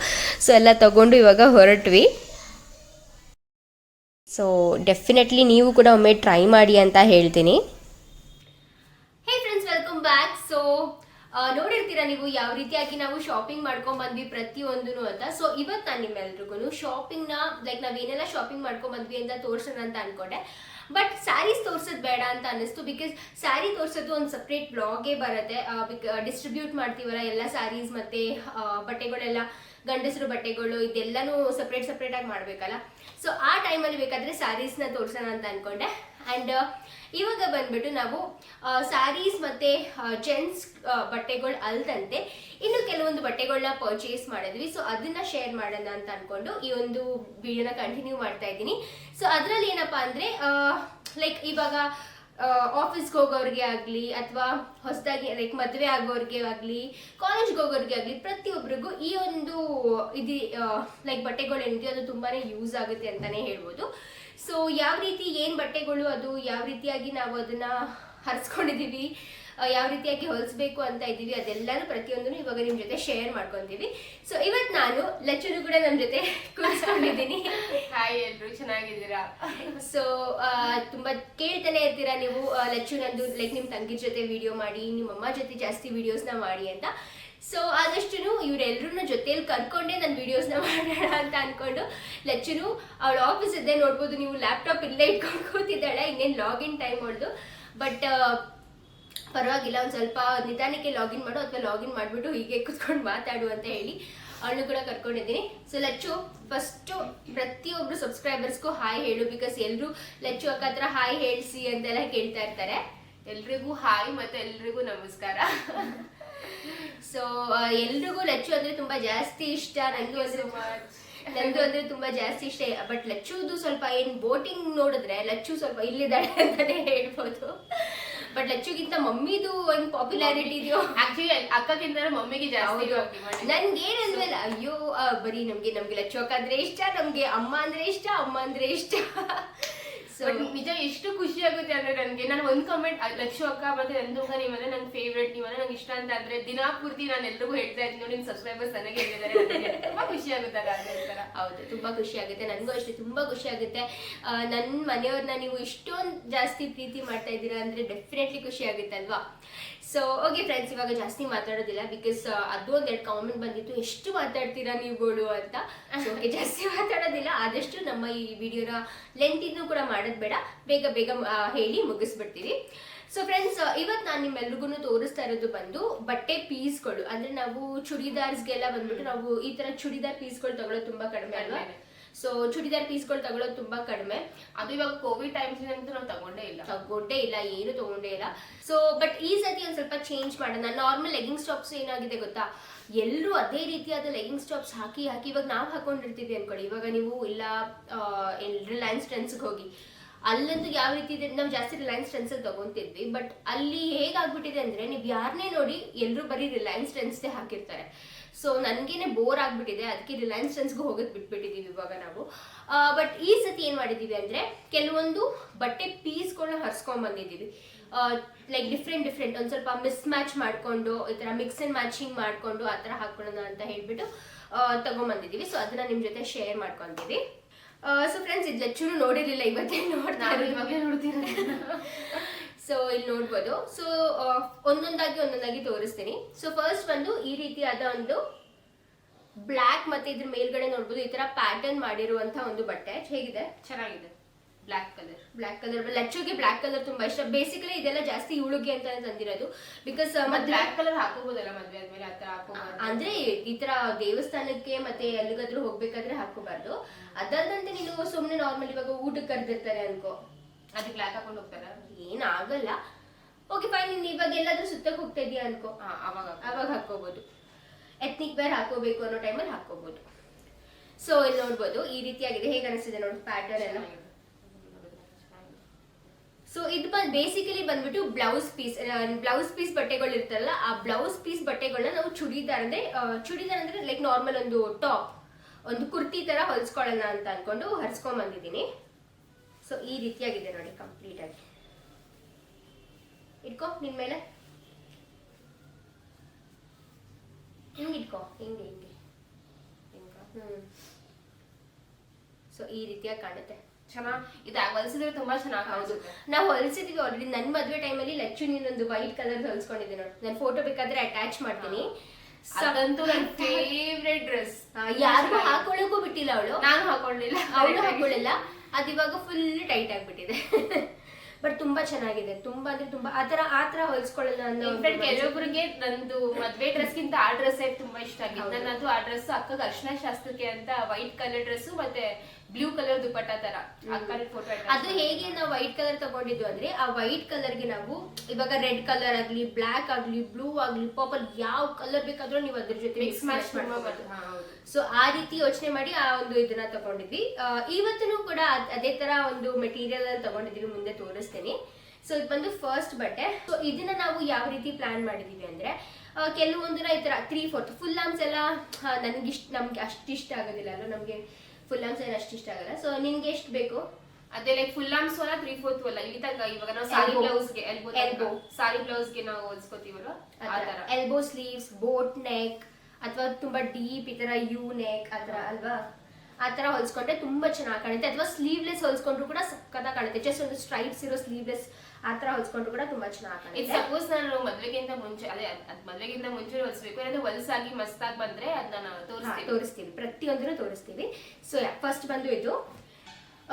ಸೊ ಎಲ್ಲ ತಗೊಂಡು ಇವಾಗ ಹೊರಟ್ವಿ. ಸೊ ಡೆಫಿನೆಟ್ಲಿ ನೀವು ಕೂಡ ಒಮ್ಮೆ ಟ್ರೈ ಮಾಡಿ ಅಂತ ಹೇಳ್ತೀನಿ. Hey friends, welcome back. So ನೋಡಿರ್ತೀರಾ ನೀವು ಯಾವ ರೀತಿಯಾಗಿ ನಾವು ಶಾಪಿಂಗ್ ಮಾಡ್ಕೊಂಡ್ ಬಂದ್ವಿ ಪ್ರತಿಯೊಂದೂ ಅಂತ. ಸೊ ಇವತ್ತು ನಾನು ನಿಮ್ಮೆಲ್ರಿಗೂ ಶಾಪಿಂಗ್ನ ಲೈಕ್ ನಾವೇನೆಲ್ಲ ಶಾಪಿಂಗ್ ಮಾಡ್ಕೊಂಡ್ ಬಂದ್ವಿ ಅಂತ ತೋರ್ಸೋಣ ಅಂತ ಅನ್ಕೊಂಡೆ. ಬಟ್ ಸ್ಯಾರೀಸ್ ತೋರ್ಸೋದು ಬೇಡ ಅಂತ ಅನ್ನಿಸ್ತು. ಬಿಕಾಸ್ ಸ್ಯಾರಿ ತೋರ್ಸೋದು ಒಂದು ಸಪ್ರೇಟ್ ಬ್ಲಾಗೇ ಬರುತ್ತೆ. ಡಿಸ್ಟ್ರಿಬ್ಯೂಟ್ ಮಾಡ್ತೀವಲ್ಲ ಎಲ್ಲ ಸ್ಯಾರೀಸ್ ಮತ್ತು ಬಟ್ಟೆಗಳೆಲ್ಲ, ಗಂಡಸರು ಬಟ್ಟೆಗಳು ಇದೆಲ್ಲನೂ ಸಪ್ರೇಟಾಗಿ ಮಾಡಬೇಕಲ್ಲ. ಸೊ ಆ ಟೈಮಲ್ಲಿ ಬೇಕಾದರೆ ಸ್ಯಾರೀಸ್ನ ತೋರ್ಸೋಣ ಅಂತ ಅಂದ್ಕೊಂಡೆ. ಆ್ಯಂಡ್ ಇವಾಗ ಬಂದ್ಬಿಟ್ಟು ನಾವು ಸ್ಯಾರೀಸ್ ಮತ್ತು ಜೆಂಟ್ಸ್ ಬಟ್ಟೆಗಳು ಅಲ್ದಂತೆ ಇನ್ನು ಕೆಲವೊಂದು ಬಟ್ಟೆಗಳನ್ನ ಪರ್ಚೇಸ್ ಮಾಡಿದ್ವಿ. ಸೊ ಅದನ್ನ ಶೇರ್ ಮಾಡೋಣ ಅಂತ ಅಂದ್ಕೊಂಡು ಈ ಒಂದು ವಿಡಿಯೋನ ಕಂಟಿನ್ಯೂ ಮಾಡ್ತಾ ಇದ್ದೀನಿ. ಸೊ ಅದರಲ್ಲಿ ಏನಪ್ಪ ಅಂದರೆ ಲೈಕ್ ಇವಾಗ ಆಫೀಸ್ಗೆ ಹೋಗೋರಿಗೆ ಆಗಲಿ ಅಥವಾ ಹೊಸದಾಗಿ ಲೈಕ್ ಮದುವೆ ಆಗೋರಿಗೆ ಆಗಲಿ, ಕಾಲೇಜ್ಗೆ ಹೋಗೋರಿಗೆ ಆಗಲಿ, ಪ್ರತಿಯೊಬ್ಬರಿಗೂ ಈ ಒಂದು ಇದು ಲೈಕ್ ಬಟ್ಟೆಗಳು ಏನಿದೆಯೋ ಅದು ತುಂಬಾ ಯೂಸ್ ಆಗುತ್ತೆ ಅಂತಲೇ ಹೇಳ್ಬೋದು. ಸೊ ಯಾವ ರೀತಿ ಏನು ಬಟ್ಟೆಗಳು, ಅದು ಯಾವ ರೀತಿಯಾಗಿ ನಾವು ಅದನ್ನು ಹರಿಸ್ಕೊಂಡಿದ್ದೀವಿ, ಯಾವ ರೀತಿಯಾಗಿ ಹೊಲಿಸ್ಬೇಕು ಅಂತ ಇದ್ದೀವಿ, ಅದೆಲ್ಲನೂ ಪ್ರತಿಯೊಂದನ್ನು ಇವಾಗ ನಿಮ್ಮ ಜೊತೆ ಶೇರ್ ಮಾಡ್ಕೊತೀವಿ. ಸೊ ಇವತ್ತು ನಾನು ಲಚ್ಚುನು ಕೂಡ ನಮ್ಮ ಜೊತೆ ಕೂರಿಸ್ಕೊಂಡಿದ್ದೀನಿ. ಹಾಯ್, ಎಲ್ರು ಚೆನ್ನಾಗಿದ್ದೀರಾ? ಸೊ ತುಂಬ ಕೇಳ್ತಾನೆ ಇರ್ತೀರಾ ನೀವು, ಲಚ್ಚು ನಂದು ಲೈಕ್ ನಿಮ್ಮ ತಂಗಿ ಜೊತೆ ವಿಡಿಯೋ ಮಾಡಿ, ನಿಮ್ಮಮ್ಮ ಜೊತೆ ಜಾಸ್ತಿ ವಿಡಿಯೋಸ್ನ ಮಾಡಿ ಅಂತ. ಸೊ ಆದಷ್ಟು ಇವರೆಲ್ಲರೂ ಜೊತೆಲಿ ಕರ್ಕೊಂಡೇ ನನ್ನ ವಿಡಿಯೋಸ್ನ ಮಾಡೋಣ ಅಂತ ಅಂದ್ಕೊಂಡು ಲಚ್ಚುನು ಅವಳ ಆಫೀಸ್ ಇದ್ದೇ ನೋಡ್ಬೋದು ನೀವು, ಲ್ಯಾಪ್ಟಾಪ್ ಇಲ್ಲೇ ಇಟ್ಕೊಂಡು ಕೂತಿದ್ದಾಳೆ. ಇನ್ನೇನು ಲಾಗಿನ್ ಟೈಮ್ ಹೊಡೆದು, ಬಟ್ ಪರವಾಗಿಲ್ಲ, ಒಂದು ಸ್ವಲ್ಪ ನಿಧಾನಕ್ಕೆ ಲಾಗಿನ್ ಮಾಡು ಅಥವಾ ಲಾಗಿನ್ ಮಾಡಿಬಿಟ್ಟು ಹೀಗೆ ಕೂತ್ಕೊಂಡು ಮಾತಾಡು ಅಂತ ಹೇಳಿ ಅವಳನ್ನು ಕೂಡ ಕರ್ಕೊಂಡಿದ್ದೀನಿ. ಸೊ ಲಚ್ಚು, ಫಸ್ಟು ಪ್ರತಿಯೊಬ್ಬರು ಸಬ್ಸ್ಕ್ರೈಬರ್ಸ್ಗೂ ಹಾಯ್ ಹೇಳು. ಬಿಕಾಸ್ ಎಲ್ಲರೂ ಲಚ್ಚು ಅಕ್ಕ ಹತ್ರ ಹಾಯ್ ಹೇಳಿಸಿ ಅಂತೆಲ್ಲ ಕೇಳ್ತಾ ಇರ್ತಾರೆ. ಎಲ್ರಿಗೂ ಹಾಯ್ ಮತ್ತು ಎಲ್ರಿಗೂ ನಮಸ್ಕಾರ. ಸೊ ಎಲ್ರಿಗೂ ಲಚ್ಚು ಅಂದರೆ ತುಂಬ ಜಾಸ್ತಿ ಇಷ್ಟ, ನಂದು ಅಂದರೆ ತುಂಬ ಜಾಸ್ತಿ ಇಷ್ಟ. ಬಟ್ ಲಚ್ಚುದು ಸ್ವಲ್ಪ ಏನು ಬೋಟಿಂಗ್ ನೋಡಿದ್ರೆ ಲಚ್ಚು ಸ್ವಲ್ಪ ಇಲ್ಲಿದ್ದಾಳೆ ಅಂತಲೇ ಹೇಳ್ಬೋದು. ಬಟ್ ಲಚ್ಚುಗಿಂತ ಮಮ್ಮಿದು ಒಂದು ಪಾಪ್ಯುಲಾರಿಟಿ ಇದೆಯೋ, ಆಕ್ಚುಲಿ ಅಕ್ಕಕ್ಕಿಂತ ಮಮ್ಮಿಗೆ ಜಾಸ್ತಿ. ನನ್ಗೇನಂದ್ಮೇಲೆ ಅಯ್ಯೋ ಬರೀ ನಮ್ಗೆ ಲಚ್ಚು ಅಕ್ಕ ಅಂದ್ರೆ ಇಷ್ಟ, ನಮ್ಗೆ ಅಮ್ಮ ಅಂದ್ರೆ ಇಷ್ಟ. ಸೊ ನಿಜ ಎಷ್ಟು ಖುಷಿ ಆಗುತ್ತೆ ಅಂದ್ರೆ ನನಗೆ, ನಾನು ಒಂದು ಕಮೆಂಟ್ ಲಕ್ಷ ಅಕ್ಕ ಮತ್ತೆ ನಂದು ನೀವೆಲ್ಲ ನನ್ನ ಫೇವ್ರೇಟ್, ನೀವೆಲ್ಲ ನಂಗೆ ಇಷ್ಟ ಅಂತ ಅಂದ್ರೆ ದಿನಾ ಪೂರ್ತಿ ನಾನು ಎಲ್ರಿಗೂ ಹೇಳ್ತಾ ಇದ್ದೀನಿ ನೋಡಿ, ನಿಮ್ಮ ಸಬ್ಸ್ಕ್ರೈಬರ್ಸ್ ನನಗೆ ಹೇಳಿದ್ದಾರೆ. ತುಂಬಾ ಖುಷಿ ಆಗುತ್ತಲ್ಲ ಅದೇ ಥರ. ಹೌದು, ತುಂಬಾ ಖುಷಿ ಆಗುತ್ತೆ, ನನಗೂ ಅಷ್ಟೇ ತುಂಬಾ ಖುಷಿ ಆಗುತ್ತೆ. ನನ್ನ ಮನೆಯವ್ರನ್ನ ನೀವು ಇಷ್ಟೊಂದು ಜಾಸ್ತಿ ಪ್ರೀತಿ ಮಾಡ್ತಾ ಇದ್ದೀರಾ ಅಂದ್ರೆ ಡೆಫಿನೆಟ್ಲಿ ಖುಷಿ ಆಗುತ್ತೆ ಅಲ್ವಾ. ಸೊ ಓಕೆ ಫ್ರೆಂಡ್ಸ್, ಇವಾಗ ಜಾಸ್ತಿ ಮಾತಾಡೋದಿಲ್ಲ. ಬಿಕಾಸ್ ಅದು ಒಂದೆರಡು ಕಾಮೆಂಟ್ ಬಂದಿತ್ತು, ಎಷ್ಟು ಮಾತಾಡ್ತೀರಾ ನೀವುಗಳು ಅಂತ. ಸೊ ಓಕೆ, ಜಾಸ್ತಿ ಮಾತಾಡೋದಿಲ್ಲ. ಆದಷ್ಟು ನಮ್ಮ ಈ ವಿಡಿಯೋನ ಲೆಂತಿನೂ ಕೂಡ ಮಾಡೋದು ಬೇಡ, ಬೇಗ ಹೇಳಿ ಮುಗಿಸ್ಬಿಡ್ತೀವಿ. ಸೊ ಫ್ರೆಂಡ್ಸ್, ಇವತ್ತು ನಾನು ನಿಮ್ಮೆಲ್ರಿಗೂ ತೋರಿಸ್ತಾ ಇರೋದು ಬಂದು ಬಟ್ಟೆ ಪೀಸ್ಗಳು. ಅಂದ್ರೆ ನಾವು ಚೂಡಿದಾರ್ಸ್ಗೆಲ್ಲ ಬಂದ್ಬಿಟ್ಟು ನಾವು ಈ ತರ ಚೂಡಿದಾರ್ ಪೀಸ್ಗಳು ತಗೊಳ್ಳೋದು ತುಂಬಾ ಕಡಿಮೆ ಅಲ್ವಾ. ಸೊ ಚೂಡಿದಾರ್ ಪೀಸ್ಗಳು ತಗೊಳ್ಳೋದು ತುಂಬಾ ಕಡಿಮೆ. ಅದು ಇವಾಗ ಕೋವಿಡ್ ಟೈಮ್ಸ್ ಅಂತೂ ನಾವು ತಗೊಂಡೇ ಇಲ್ಲ, ಏನು ತಗೊಂಡೇ ಇಲ್ಲ. ಸೊ ಬಟ್ ಈ ಸತಿ ಒಂದ್ ಸ್ವಲ್ಪ ಚೇಂಜ್ ಮಾಡೋಣ. ನಾರ್ಮಲ್ ಲೆಗಿಂಗ್ಸ್ ಟಾಪ್ಸ್ ಏನಾಗಿದೆ ಗೊತ್ತಾ, ಎಲ್ಲರೂ ಅದೇ ರೀತಿಯಾದ ಲೆಗಿಂಗ್ಸ್ ಟಾಪ್ಸ್ ಹಾಕಿ ಇವಾಗ ನಾವು ಹಾಕೊಂಡಿರ್ತೀವಿ ಅನ್ಕೊಳ್ಳಿ. ಇವಾಗ ನೀವು ಇಲ್ಲ ರಿಲಯನ್ಸ್ ಟ್ರೆಂಡ್ಸ್ಗೆ ಹೋಗಿ, ಅಲ್ಲಂತೂ ಯಾವ ರೀತಿ ಇದೆ, ನಾವು ಜಾಸ್ತಿ ರಿಲಯನ್ಸ್ ಟ್ರೆಂಡ್ಸ್ ಅಲ್ಲಿ ತಗೊಂತಿದ್ವಿ. ಬಟ್ ಅಲ್ಲಿ ಹೇಗಾಗ್ಬಿಟ್ಟಿದೆ ಅಂದ್ರೆ, ನೀವು ಯಾರನ್ನೇ ನೋಡಿ ಎಲ್ಲರೂ ಬರೀ ರಿಲಯನ್ಸ್ ಟ್ರೆಂಡ್ಸ್ದೇ ಹಾಕಿರ್ತಾರೆ. ಸೊ ನನಗೇನೆ ಬೋರ್ ಆಗ್ಬಿಟ್ಟಿದೆ, ಅದಕ್ಕೆ ರಿಲಯನ್ಸ್ ಟ್ರೆಂಡ್ಸ್ಗೆ ಹೋಗೋದು ಬಿಟ್ಬಿಟ್ಟಿದೀವಿ ಇವಾಗ ನಾವು. ಬಟ್ ಈ ಸತಿ ಏನ್ ಮಾಡಿದೀವಿ ಅಂದ್ರೆ, ಕೆಲವೊಂದು ಬಟ್ಟೆ ಪೀಸ್ಗಳನ್ನ ಹರ್ಸ್ಕೊಂಡ್ ಬಂದಿದ್ದೀವಿ. ಲೈಕ್ ಡಿಫ್ರೆಂಟ್ ಒಂದ್ ಸ್ವಲ್ಪ ಮಿಸ್ ಮ್ಯಾಚ್ ಮಾಡ್ಕೊಂಡು, ಈ ತರ ಮಿಕ್ಸ್ ಅಂಡ್ ಮ್ಯಾಚಿಂಗ್ ಮಾಡ್ಕೊಂಡು ಆ ತರ ಹಾಕೊಳ್ಳೋಣ ಅಂತ ಹೇಳ್ಬಿಟ್ಟು ತಗೊಂಡ್ಬಂದಿದ್ದೀವಿ. ಸೊ ಅದನ್ನ ನಿಮ್ ಜೊತೆ ಶೇರ್ ಮಾಡ್ಕೊಂತೀವಿ. ಸೊ ಫ್ರೆಂಡ್ಸ್, ಇದು ಲೆಚ್ಚೂರು ನೋಡಿರ್ಲಿಲ್ಲ, ಇವತ್ತೇ ಇವಾಗಲೇ ನೋಡ್ತೀನಿ. ಸೊ ಇಲ್ಲಿ ನೋಡ್ಬೋದು. ಸೊ ಒಂದೊಂದಾಗಿ ತೋರಿಸ್ತೀನಿ. ಸೊ ಫಸ್ಟ್ ಬಂದು ಈ ರೀತಿಯಾದ ಒಂದು ಬ್ಲ್ಯಾಕ್, ಮತ್ತೆ ಇದ್ರ ಮೇಲ್ಗಡೆ ನೋಡ್ಬೋದು ಈ ತರ ಪ್ಯಾಟರ್ನ್ ಮಾಡಿರುವಂತ ಒಂದು ಬಟ್ಟೆ. ಹೇಗಿದೆ? ಚೆನ್ನಾಗಿದೆ. ಬ್ಲ್ಯಾಕ್ ಕಲರ್ ಲಚ್ಚುಗೆ ಬ್ಲ್ಯಾಕ್ ಕಲರ್ ತುಂಬಾ ಇಷ್ಟ. ಬೇಸಿಕಲಿ ಇದೆಲ್ಲ ಜಾಸ್ತಿ ಇವಳಿಗೆ ಅಂತ ತಂದಿರೋದು. ಬಿಕಾಸ್ ಬ್ಲ್ಯಾಕ್ ಕಲರ್ ಹಾಕೋಬಹುದಲ್ಲ ಮದ್ವೆ ಆದ್ಮೇಲೆ, ಆತರ ಹಾಕೋಬಾರ್ದು. ಅಂದ್ರೆ ಈ ತರ ದೇವಸ್ಥಾನಕ್ಕೆ ಮತ್ತೆ ಎಲ್ಲಿಗಾದ್ರೂ ಹೋಗ್ಬೇಕಾದ್ರೆ ಹಾಕೋಬಾರ್ದು. ಅದಲ್ಲದಂತೆ ನೀನು ಸುಮ್ನೆ ನಾರ್ಮಲ್ ಇವಾಗ ಊಟಕ್ಕೆ ಕರೆದಿರ್ತಾರೆ ಅನ್ಕೋ, ಅದಕ್ಕೆ ಬ್ಲ್ಯಾಕ್ ಹಾಕೊಂಡು ಹೋಗ್ತಾರ, ಏನಾಗಲ್ಲ. ಓಕೆ ಫೈನ್, ನೀನ್ ಇವಾಗ ಎಲ್ಲಾದ್ರೂ ಸುತ್ತಕ್ಕೆ ಹೋಗ್ತಾ ಇದೀಯ ಅನ್ಕೋ, ಅವಾಗ ಹಾಕೋಬಹುದು. ಎಥ್ನಿಕ್ ವೇರ್ ಹಾಕೋಬೇಕು ಅನ್ನೋ ಟೈಮಲ್ಲಿ ಹಾಕೋಬಹುದು. ಸೊ ಇಲ್ಲಿ ನೋಡ್ಬೋದು ಈ ರೀತಿಯಾಗಿದೆ. ಹೇಗೆ ಅನಿಸ್ತಿದೆ ನೋಡಿ ಪ್ಯಾಟರ್ನ್ ಎಲ್ಲ. ಸೊ ಇದು ಬೇಸಿಕಲಿ ಬಂದ್ಬಿಟ್ಟು ಬ್ಲೌಸ್ ಪೀಸ್ ಬಟ್ಟೆಗಳು ಇರ್ತಾರಲ್ಲ, ಆ ಬ್ಲೌಸ್ ಪೀಸ್ ಬಟ್ಟೆಗಳನ್ನ ನಾವು ಚೂಡಿದಾರ್ ಅಂದ್ರೆ ಲೈಕ್ ನಾರ್ಮಲ್ ಒಂದು ಟಾಪ್, ಒಂದು ಕುರ್ತಿ ತರ ಹೊಲ್ಸ್ಕೊಳ್ಳೋಣ ಅಂತ ಅನ್ಕೊಂಡು ಹರ್ಸ್ಕೊಂಡ್ ಬಂದಿದ್ದೀನಿ. ಸೊ ಈ ರೀತಿಯಾಗಿದೆ ನೋಡಿ ಕಂಪ್ಲೀಟ್ ಆಗಿ. ಇಟ್ಕೋ ನಿನ್ ಮೇಲೆ, ಹಿಂಗೆ ಇಟ್ಕೋ, ಹಿಂಗೆ. ಸೊ ಈ ರೀತಿಯಾಗಿ ಕಾಣುತ್ತೆ. ಇದು ಹೊಲಿಸಿದ್ರೆ ತುಂಬಾ ಚೆನ್ನಾಗಿ ಹೌದು, ನಾವು ಹೊಲಿಸಿದ್ವಿ ಆಲ್ರೆಡಿ. ನನ್ನ ಮದ್ವೆ ಟೈಮಲ್ಲಿ ಲಚ್ಚು ನೀನೊಂದು ವೈಟ್ ಕಲರ್ ಹೊಲ್ಸ್ಕೊಂಡಿದ್ದೀನಿ ನೋಡಿ. ನಾನು ಫೋಟೋ ಬೇಕಾದ್ರೆ ಅಟ್ಯಾಚ್ ಮಾಡ್ತೀನಿ. ಅದಂತೂ ನನ್ನ ಫೇವ್ರೆಟ್ ಡ್ರೆಸ್. ಯಾರಿಗೂ ಹಾಕೊಳ್ಳೋಕ್ಕೂ ಬಿಟ್ಟಿಲ್ಲ ಅವಳು. ನಾನು ಹಾಕೊಳ್ಳಿಲ್ಲ, ಅವಳು ಹಾಕೊಳ್ಳಿಲ್ಲ. ಅದು ಇವಾಗ ಫುಲ್ ಟೈಟ್ ಆಗ್ಬಿಟ್ಟಿದೆ. ಬಟ್ ತುಂಬಾ ಚೆನ್ನಾಗಿದೆ, ತುಂಬಾ ಅಂದ್ರೆ ತುಂಬಾ ಆತರ ಹೊಲ್ಸ್ಕೊಳ್ಳಲ್ಲ ಅನ್ನೋ. ಕೆಲವೊಬ್ಬರಿಗೆ ನಂದು ಮದ್ವೆ ಡ್ರೆಸ್ ಗಿಂತ ಆ ಡ್ರೆಸ್ ತುಂಬಾ ಇಷ್ಟ ಆಗಿತ್ತು. ನನ್ನದು ಆ ಡ್ರೆಸ್ ಅಕ್ಕಗ ಅರ್ಶಿನ ಶಾಸ್ತ್ರಕ್ಕೆ ಅಂತ ವೈಟ್ ಕಲರ್ ಡ್ರೆಸ್ ಮತ್ತೆ ಬ್ಲೂ ಕಲರ್ ದುಪಟ್ಟ ತರ ಫೋಟೋ. ಅದು ಹೇಗೆ ನಾವು ವೈಟ್ ಕಲರ್ ತಗೊಂಡಿದ್ದು ಅಂದ್ರೆ, ಆ ವೈಟ್ ಕಲರ್ಗೆ ನಾವು ಇವಾಗ ರೆಡ್ ಕಲರ್ ಆಗ್ಲಿ, ಬ್ಲಾಕ್ ಆಗ್ಲಿ, ಬ್ಲೂ ಆಗ್ಲಿ, ಪರ್ಪಲ್, ಯಾವ ಕಲರ್ ಬೇಕಾದ್ರೂ ನೀವು ಅದ್ರ ಜೊತೆ ಮಿಕ್ಸ್ ಮ್ಯಾಚ್ ಮಾಡ್ಬೋದು. ಸೊ ಆ ರೀತಿ ಯೋಚನೆ ಮಾಡಿ ಆ ಒಂದು ಇದನ್ನ ತಗೊಂಡಿದ್ವಿ. ಇವತ್ತು ಕೂಡ ಅದೇ ತರ ಒಂದು ಮೆಟೀರಿಯಲ್ ಅಲ್ಲಿ ತಗೊಂಡಿದೀವಿ, ಮುಂದೆ ತೋರಿಸ್ತೀನಿ. ಸೊ ಇದು ಬಂದು ಫಸ್ಟ್ ಬಟ್ಟೆ. ಸೊ ಇದನ್ನ ನಾವು ಯಾವ ರೀತಿ ಪ್ಲಾನ್ ಮಾಡಿದೀವಿ ಅಂದ್ರೆ, ಕೆಲವೊಂದನ್ನ ಈ ತರ 3/4 ಫುಲ್ ಆರ್ಮ್ಸ್ ಎಲ್ಲ ನಮ್ಗೆ ಅಷ್ಟಿಷ್ಟ ಆಗೋದಿಲ್ಲ ಅಲ್ಲ, ನಮ್ಗೆ ಫುಲ್ ಆರ್ಮ್ಸ್ ಏನು ಅಷ್ಟಿಷ್ಟ ಆಗಲ್ಲ. ಸೊ ನಿನ್ಗೆ ಎಷ್ಟು ಬೇಕು ಅದೇ ಲೈಕ್ ಫುಲ್ ಆರ್ಮ್ಸ್ ಅಲ್ಲ 3/4 ಅಲ್ಲ. ಇಲ್ಲಿ ತನಕ ಇವಾಗ ನಾವು ಸಾರಿ ಬ್ಲೌಸ್ಗೆ ನಾವು ಹೊಲ್ಸ್ಕೊತೀವಲ್ಲ, ಎಲ್ಬೋ ಸ್ಲೀವ್ಸ್, ಬೋಟ್ ನೆಕ್, ಅಥವಾ ತುಂಬಾ ಡೀಪ್ ಈ ತರ ಯು ನೆಕ್ ಆತರ ಅಲ್ವಾ, ಆತರ ಹೊಲ್ಸ್ಕೊಂಡ್ರೆ ತುಂಬಾ ಚೆನ್ನಾಗಿ ಕಾಣುತ್ತೆ. ಅಥವಾ ಸ್ಲೀವ್ಲೆಸ್ ಹೊಲ್ಸ್ಕೊಂಡ್ರು ಕೂಡ ಸಕ್ಕತ್ತಾಗಿ ಕಾಣುತ್ತೆ. ಜಸ್ಟ್ ಒಂದು ಸ್ಟ್ರೈಪ್ಸ್ ಇರೋ ಸ್ಲೀವ್ಲೆಸ್ ಆತರ ಹೊಲ್ಸ್ಕೊಂಡ್ರು ಕೂಡ ತುಂಬಾ ಚೆನ್ನಾಗಿ ಕಾಣುತ್ತೆ. ಸಪೋಸ್ ನಾನು ಮದ್ವೆಗಿಂತ ಮುಂಚೆ ಮದ್ವೆಗಿಂತ ಮುಂಚೆ ಹೊಲ್ಸ್ಬೇಕು, ಏನಾದ್ರೆ ಹೊಲ್ಸಾಗಿ ಮಸ್ತಾಗಿ ಬಂದ್ರೆ ಅದನ್ನ ತೋರಿಸ್ತೀವಿ, ಪ್ರತಿಯೊಂದನ್ನು ತೋರಿಸ್ತೀವಿ. ಸೊ ಫಸ್ಟ್ ಬಂದು ಇದು.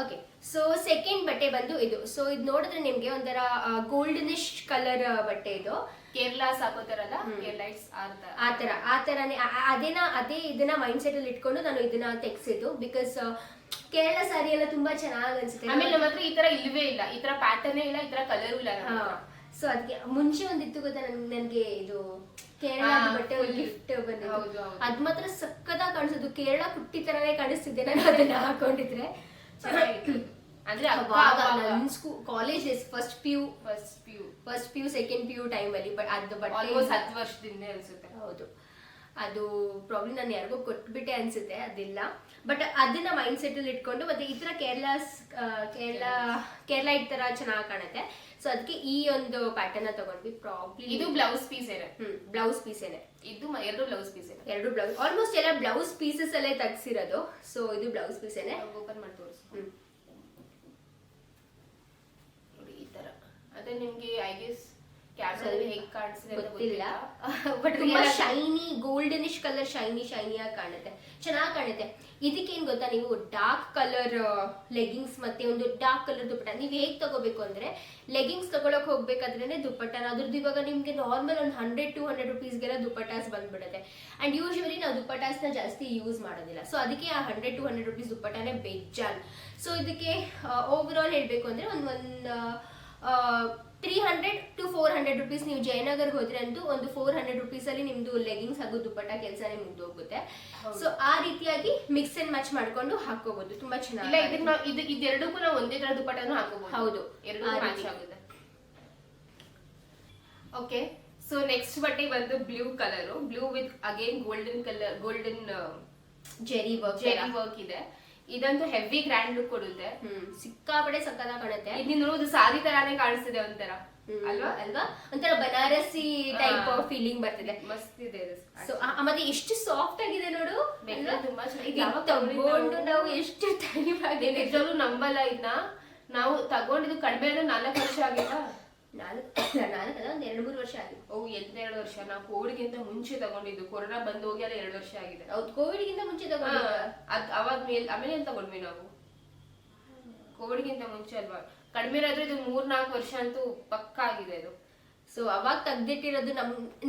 ಓಕೆ, ಸೊ ಸೆಕೆಂಡ್ ಬಟ್ಟೆ ಬಂದು ಇದು. ಸೊ ಇದು ನೋಡಿದ್ರೆ ನಿಮ್ಗೆ ಒಂಥರ ಗೋಲ್ಡನಿಶ್ ಕಲರ್ ಬಟ್ಟೆ ಇದು. ಕೇರಳ ಸಾಕೋತಾರಲ್ಲ, ಆತರನೇ ಅದೇ ಇದನ್ನ ಮೈಂಡ್ ಸೆಟ್ ಅಲ್ಲಿ ಇಟ್ಕೊಂಡು ನಾನು ಇದನ್ನ ತೆಗ್ಸಿದ್ದು. ಬಿಕಾಸ್ ಕೇರಳ ಸಾರಿ ಎಲ್ಲ ತುಂಬಾ ಚೆನ್ನಾಗಿ ಅನ್ಸುತ್ತೆ. ಆಮೇಲೆ ನಮ್ಮ ಹತ್ರ ಈ ತರ ಇಲ್ವೇ ಇಲ್ಲ, ಈ ತರ ಪ್ಯಾಟರ್ನ್ ಇಲ್ಲ, ಈ ತರ ಕಲರ್ ಇಲ್ಲ. ಸೊ ಅದಕ್ಕೆ ಮುಂಚೆ ಒಂದಿತ್ತು ಗೊತ್ತಾ ನನ್ಗೆ, ಇದು ಕೇರಳ ಬಟ್ಟೆ ಒಂದು ಗಿಫ್ಟ್ ಬಂದಿದ್ದು. ಅದ್ ಮಾತ್ರ ಸಕ್ಕತ್ತಾಗಿ ಕಾಣಿಸೋದು, ಕೇರಳ ಕುಟ್ಟಿ ತರನೇ ಕಾಣಿಸ್ತಿದ್ದೆ ನಾನು ಅದನ್ನ ಹಾಕೊಂಡಿದ್ರೆ. ಅಂದ್ರೆ college days, first P U second P U time ಅಲ್ಲಿ. ಬಟ್ ಅದು ಬಟ್ಟೆ 10 ವರ್ಷದಿಂದ ಅನ್ಸುತ್ತೆ. ಹೌದು, ಅದು ಪ್ರಾಬ್ಲಮ್ ನಾನು ಯಾರಿಗೋ ಕೊಟ್ಬಿಟ್ಟೆ ಅನ್ಸುತ್ತೆ, ಅದಿಲ್ಲ. ಬಟ್ ಅದನ್ನ ಮೈಂಡ್ ಸೆಟ್ ಅಲ್ಲಿ ಇಟ್ಕೊಂಡು, ಮತ್ತೆ ಈ ತರ ಕೇರಳ ಈ ತರ ಚೆನ್ನಾಗಿ ಕಾಣುತ್ತೆ. ಸೊ ಅದಕ್ಕೆ ಈ ಒಂದು ಪ್ಯಾಟರ್ನ್ ತಗೊಂಡ್ವಿ. ಪ್ರಾಬ್ಲಿ ಇದು ಬ್ಲೌಸ್ ಪೀಸ್ ಏನೆ. ಬ್ಲೌಸ್ ಪೀಸ್ ಏನೆ. ಇದು ಎರಡು ಬ್ಲೌಸ್ ಪೀಸ್ ಏನೆ. ಎರಡು ಬ್ಲೌಸ್, ಆಲ್ಮೋಸ್ಟ್ ಎಲ್ಲ ಬ್ಲೌಸ್ ಪೀಸಸ್ ಅಲ್ಲೇ ತೆಗ್ಸಿರೋದು. ಸೊ ಇದು ಬ್ಲೌಸ್ ಪೀಸ್ ಏನೆ. ಓಪನ್ ಮಾಡಿ ತೋರಿಸು ನೋಡಿ ಈ ತರ. ಅದೇ ನಿಮ್ಗೆ ಐ ಗೆಸ್ ಕ್ಯಾಮ್ರಾದಲ್ಲಿ ಹೇಗೆ ಕಾಣಿಸ್ತಿದೆ ಅಂತ ಗೊತ್ತಿಲ್ಲ. ಬಟ್ ತುಂಬಾ ಶೈನಿ, ಗೋಲ್ಡನಿಶ್ ಕಲರ್, ಶೈನಿ ಆಗಿ ಕಾಣುತ್ತೆ, ಚೆನ್ನಾಗಿ ಕಾಣುತ್ತೆ. ಇದಕ್ಕೇನು ಗೊತ್ತಾ, ನೀವು ಡಾರ್ಕ್ ಕಲರ್ ಲೆಗಿಂಗ್ಸ್ ಮತ್ತೆ ಒಂದು ಡಾರ್ಕ್ ಕಲರ್ ದುಪ್ಪಟ್ಟ ನೀವು ಹೇಗೆ ತಗೋಬೇಕು ಅಂದ್ರೆ, ಲೆಗಿಂಗ್ಸ್ ತಗೊಳಕ್ ಹೋಗ್ಬೇಕಾದ್ರೆ ದುಪ್ಪಟ್ಟ ಅದ್ರದ್ದು ಇವಾಗ ನಿಮ್ಗೆ ನಾರ್ಮಲ್ ಒಂದು 100-200 ರುಪೀಸ್ಗೆಲ್ಲ ದುಪ್ಪಟ್ಟಾಸ್ ಬಂದ್ಬಿಡುತ್ತೆ. ಅಂಡ್ ಯೂಶುವಲಿ ನಾವು ದುಪ್ಪಟ್ಟಾಸ್ನ ಜಾಸ್ತಿ ಯೂಸ್ ಮಾಡೋದಿಲ್ಲ. ಸೊ ಅದಕ್ಕೆ ಆ 100-200 ರುಪೀಸ್ ದುಪ್ಪಟ್ಟನೇ ಬೇಜಾನ್. ಸೊ ಇದಕ್ಕೆ ಓವರ್ ಆಲ್ ಹೇಳ್ಬೇಕು ಅಂದ್ರೆ ಒಂದು 300-400 ರುಪೀಸ್ ನೀವು ಜಯನಗರ್ಗೆ ಹೋದ್ರೆ ಅಂತೂ ಒಂದು 400 ರುಪೀಸ್ ಅಲ್ಲಿ ನಿಮ್ದು ಲೆಗಿಂಗ್ಸ್ ಹಾಗೂ ದುಪ್ಪಟ್ಟ ಕೆಲಸನೇ ಮುಗ್ದೋಗುತ್ತೆ. ಸೊ ಆ ರೀತಿಯಾಗಿ ಮಿಕ್ಸ್ ಅಂಡ್ ಮ್ಯಾಚ್ ಮಾಡ್ಕೊಂಡು ಹಾಕೋಬಹುದು, ತುಂಬಾ ಚೆನ್ನಾಗಿ. ಇದೆರಡಕ್ಕೂ ನಾವು ಒಂದೇ ತರ ದುಪ್ಪಟ್ಟನು ಹಾಕೋಬಹುದು. ಹೌದು, ಎರಡು ಮ್ಯಾಚ್ ಆಗುತ್ತೆ. ಓಕೆ, ಸೊ ನೆಕ್ಸ್ಟ್ ಬಟ್ಟೆ ಬಂದು blue colour, blue with again golden colour, golden Jerry work ಇದೆ. ಇದಂತೂ ಹೆವಿ ಗ್ರ್ಯಾಂಡ್ ಲುಕ್ ಕೊಡುತ್ತೆ. ಸಿಕ್ಕಾಪಡೆ ಸಕ್ಕತ್ತಾಗಿ ಕಾಣುತ್ತೆ. ಇದು ನೋಡೋದು ಸಾರಿ ತರಾನೇ ಕಾಣಿಸ್ತಿದೆ ಒಂಥರ, ಅಲ್ವಾ ಅಲ್ವಾ, ಒಂಥರ ಬನಾರಸಿ ಟೈಪ್ ಆಫ್ ಫೀಲಿಂಗ್ ಬರ್ತಿದೆ. ಮಸ್ತ್ ಇದೆ. ಸೊ ಮತ್ತೆ ಎಷ್ಟು ಸಾಫ್ಟ್ ಆಗಿದೆ ನೋಡು, ತುಂಬಾ ತಗೊಂಡು ನಾವು ಎಷ್ಟು ಟೈಮ್ ಆಗಿದೆ ನಿಜವಾಗ್ಲೂ ನಂಬಲ್ಲ. ಇದನ್ನ ನಾವು ತಗೊಂಡಿದ್ದು ಕಡಿಮೆ ಅಂದ್ರೆ 4 ವರ್ಷ ಆಗಿಲ್ಲ. 4 ಒಂದ್ 2-3 ವರ್ಷ ಆಗಿದೆ. ಓ, 2 ವರ್ಷ. ನಾವು ಕೋವಿಡ್ಗಿಂತ ಮುಂಚೆ ತಗೊಂಡಿದ್ದು, ಕೊರೋನಾ ಬಂದು ಹೋಗಿ ಅಲ್ಲ 2 ವರ್ಷ ಆಗಿದೆ. ಹೌದು, ಕೋವಿಡ್ ಗಿಂತ ಮುಂಚೆ ತಗೊಂಡು ಆಮೇಲೆ ಏನ್ ತಗೊಂಡ್ವಿ ನಾವು, ಕೋವಿಡ್ಗಿಂತ ಮುಂಚೆ ಅಲ್ವಾ. ಕಡಿಮೆ ಇರೋದ್ರೆ ಇದು 3-4 ವರ್ಷ ಅಂತೂ ಪಕ್ಕ ಆಗಿದೆ ಅದು. ಸೊ ಅವಾಗ ತೆಗ್ದಿಟ್ಟಿರೋದು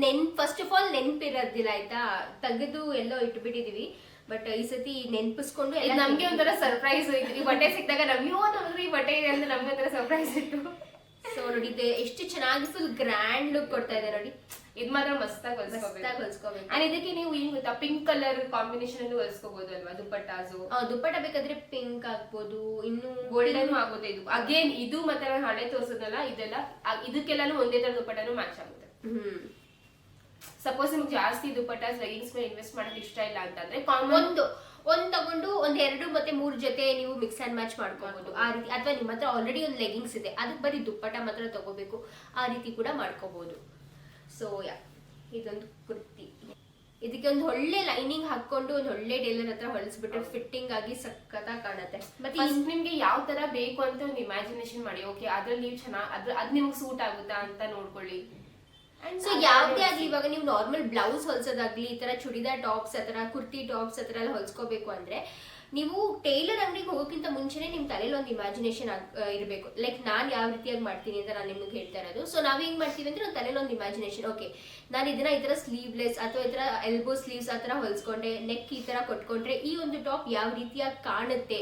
ನಮ್ ಫಸ್ಟ್ ಆಫ್ ಆಲ್ ನೆನ್ಪಿರೋದಿಲ್ಲ ಆಯ್ತಾ, ತೆಗೆದು ಎಲ್ಲೋ ಇಟ್ಬಿಟ್ಟಿದೀವಿ. ಬಟ್ ಈ ಸತಿ ನೆನ್ಪಿಸ್ಕೊಂಡು ನಮ್ಗೆ ಒಂಥರ ಸರ್ಪ್ರೈಸ್ ಈ ಬಟ್ಟೆ ಸಿಕ್ಕಿದಾಗ ನಮ್ಗೆ ಈ ಬಟ್ಟೆ ಇದೆ ಅಂತ ನಮ್ಗೆ ಒಂಥರ ಸರ್ಪ್ರೈಸ್ ಇತ್ತು. ಸೊ ನೋಡಿ ಇದು ಎಷ್ಟು ಚೆನ್ನಾಗಿ ಫುಲ್ ಗ್ರ್ಯಾಂಡ್ ಲುಕ್ ಕೊಡ್ತಾ ಇದೆ ನೋಡಿ. ಇದ್ ಮಾತ್ರ ಮಸ್ತಾಗಿ ಹೊಲ್ಸ್ಕೋಬೇಕು. ಅಂಡ್ ಇದಕ್ಕೆ ನೀವು ಏನ್ ಗೊತ್ತಾ, ಪಿಂಕ್ ಕಲರ್ ಕಾಂಬಿನೇಷನ್ ಅಲ್ಲೂ ಹೊಲ್ಸ್ಕೋಬಹುದು ಅಲ್ವಾ ದುಪ್ಪಟ್ಟಾಸು. ದುಪ್ಪಟ್ಟ ಬೇಕಾದ್ರೆ ಪಿಂಕ್ ಆಗ್ಬೋದು, ಇನ್ನು ಗೋಲ್ಡನ್ ಆಗುತ್ತೆ. ಇದು ಅಗೇನ್ ಇದು ಮತ್ತೆ ಹಳೆ ತೋರ್ಸೋದಲ್ಲ, ಇದೆಲ್ಲ ಇದಕ್ಕೆಲ್ಲಾನು ಒಂದೇ ತರ ದುಪ್ಪಟ್ಟನು ಮ್ಯಾಚ್ ಆಗುತ್ತೆ. ಸಪೋಸ್ ನಿಮ್ಗೆ ಜಾಸ್ತಿ ದುಪ್ಪಟ್ಟಾಸ್ ಲೆಗಿಂಗ್ಸ್ ಮೇಲೆ ಇನ್ವೆಸ್ಟ್ ಮಾಡೋಕೆ ಇಷ್ಟ ಇಲ್ಲ ಅಂತಂದ್ರೆ ಒಂದ್ ತಗೊಂಡು 1-2 ಮತ್ತೆ 3 ಜೊತೆ ನೀವು ಮಿಕ್ಸ್ ಅಂಡ್ ಮ್ಯಾಚ್ ಮಾಡ್ಕೋಬಹುದು ಆ ರೀತಿ. ಅಥವಾ ನಿಮ್ಮ ಹತ್ರ ಆಲ್ರೆಡಿ ಒಂದು ಲೆಗಿಂಗ್ಸ್ ಇದೆ, ಅದಕ್ಕೆ ಬರೀ ದುಪ್ಪಟ್ಟ ಮಾತ್ರ ತಗೋಬೇಕು, ಆ ರೀತಿ ಕೂಡ ಮಾಡ್ಕೋಬಹುದು. ಸೊ ಇದೊಂದು ಕುರ್ತಿ, ಇದಕ್ಕೆ ಒಂದು ಒಳ್ಳೆ ಲೈನಿಂಗ್ ಹಾಕೊಂಡು ಒಂದು ಒಳ್ಳೆ ಟೇಲರ್ ಹತ್ರ ಹೊಲಿಸ್ಬಿಟ್ರೆ ಫಿಟ್ಟಿಂಗ್ ಆಗಿ ಸಖತ್ತಾಗಿ ಕಾಣುತ್ತೆ. ಮತ್ತೆ ನಿಮ್ಗೆ ಯಾವ ತರ ಬೇಕು ಅಂತ ಒಂದು ಇಮ್ಯಾಜಿನೇಷನ್ ಮಾಡಿ. ಓಕೆ, ಅದ್ರಲ್ಲಿ ನೀವು ಚೆನ್ನಾಗಿ ಅದ್ ನಿಮ್ಗೆ ಸೂಟ್ ಆಗುತ್ತಾ ಅಂತ ನೋಡ್ಕೊಳ್ಳಿ. ಸೊ ಯಾವ್ದೇ ಆಗ್ಲಿ, ಇವಾಗ ನೀವು ನಾರ್ಮಲ್ ಬ್ಲೌಸ್ ಹೊಲ್ಸೋದಾಗ್ಲಿ, ಈ ತರ ಚೂಡಿದಾರ್ ಟಾಪ್ಸ್ ಹತ್ರ, ಕುರ್ತಿ ಟಾಪ್ಸ್ ಹತ್ರ ಎಲ್ಲ ಹೊಲ್ಸ್ಕೋಬೇಕು ಅಂದ್ರೆ ನೀವು ಟೈಲರ್ ಅಂಗಡಿಗೆ ಹೋಗೋಕ್ಕಿಂತ ಮುಂಚೆನೆ ನಿಮ್ ತಲೆಯಲ್ಲಿ ಒಂದು ಇಮ್ಯಾಜಿನೇಷನ್ ಇರಬೇಕು. ಲೈಕ್ ನಾನ್ ಯಾವ ರೀತಿಯಾಗಿ ಮಾಡ್ತೀನಿ ಅಂತ ನಾನು ನಿಮ್ಗೆ ಹೇಳ್ತಾ ಇರೋದು. ಸೊ ನಾವ್ ಹೆಂಗ್ ಮಾಡ್ತೀವಿ ಅಂದ್ರೆ ನಮ್ಮ ತಲೆಯಲ್ಲಿ ಒಂದು ಇಮ್ಯಾಜಿನೇಷನ್, ಓಕೆ ನಾನು ಇದನ್ನ ಈ ತರ ಸ್ಲೀವ್ಲೆಸ್ ಅಥವಾ ಈ ತರ ಎಲ್ಬೋ ಸ್ಲೀವ್ಸ್ ಆ ತರ ಹೊಲ್ಸ್ಕೊಂಡೆ, ನೆಕ್ ಈ ತರ ಕೊಟ್ಕೊಂಡ್ರೆ ಈ ಒಂದು ಟಾಪ್ ಯಾವ ರೀತಿಯಾಗಿ ಕಾಣುತ್ತೆ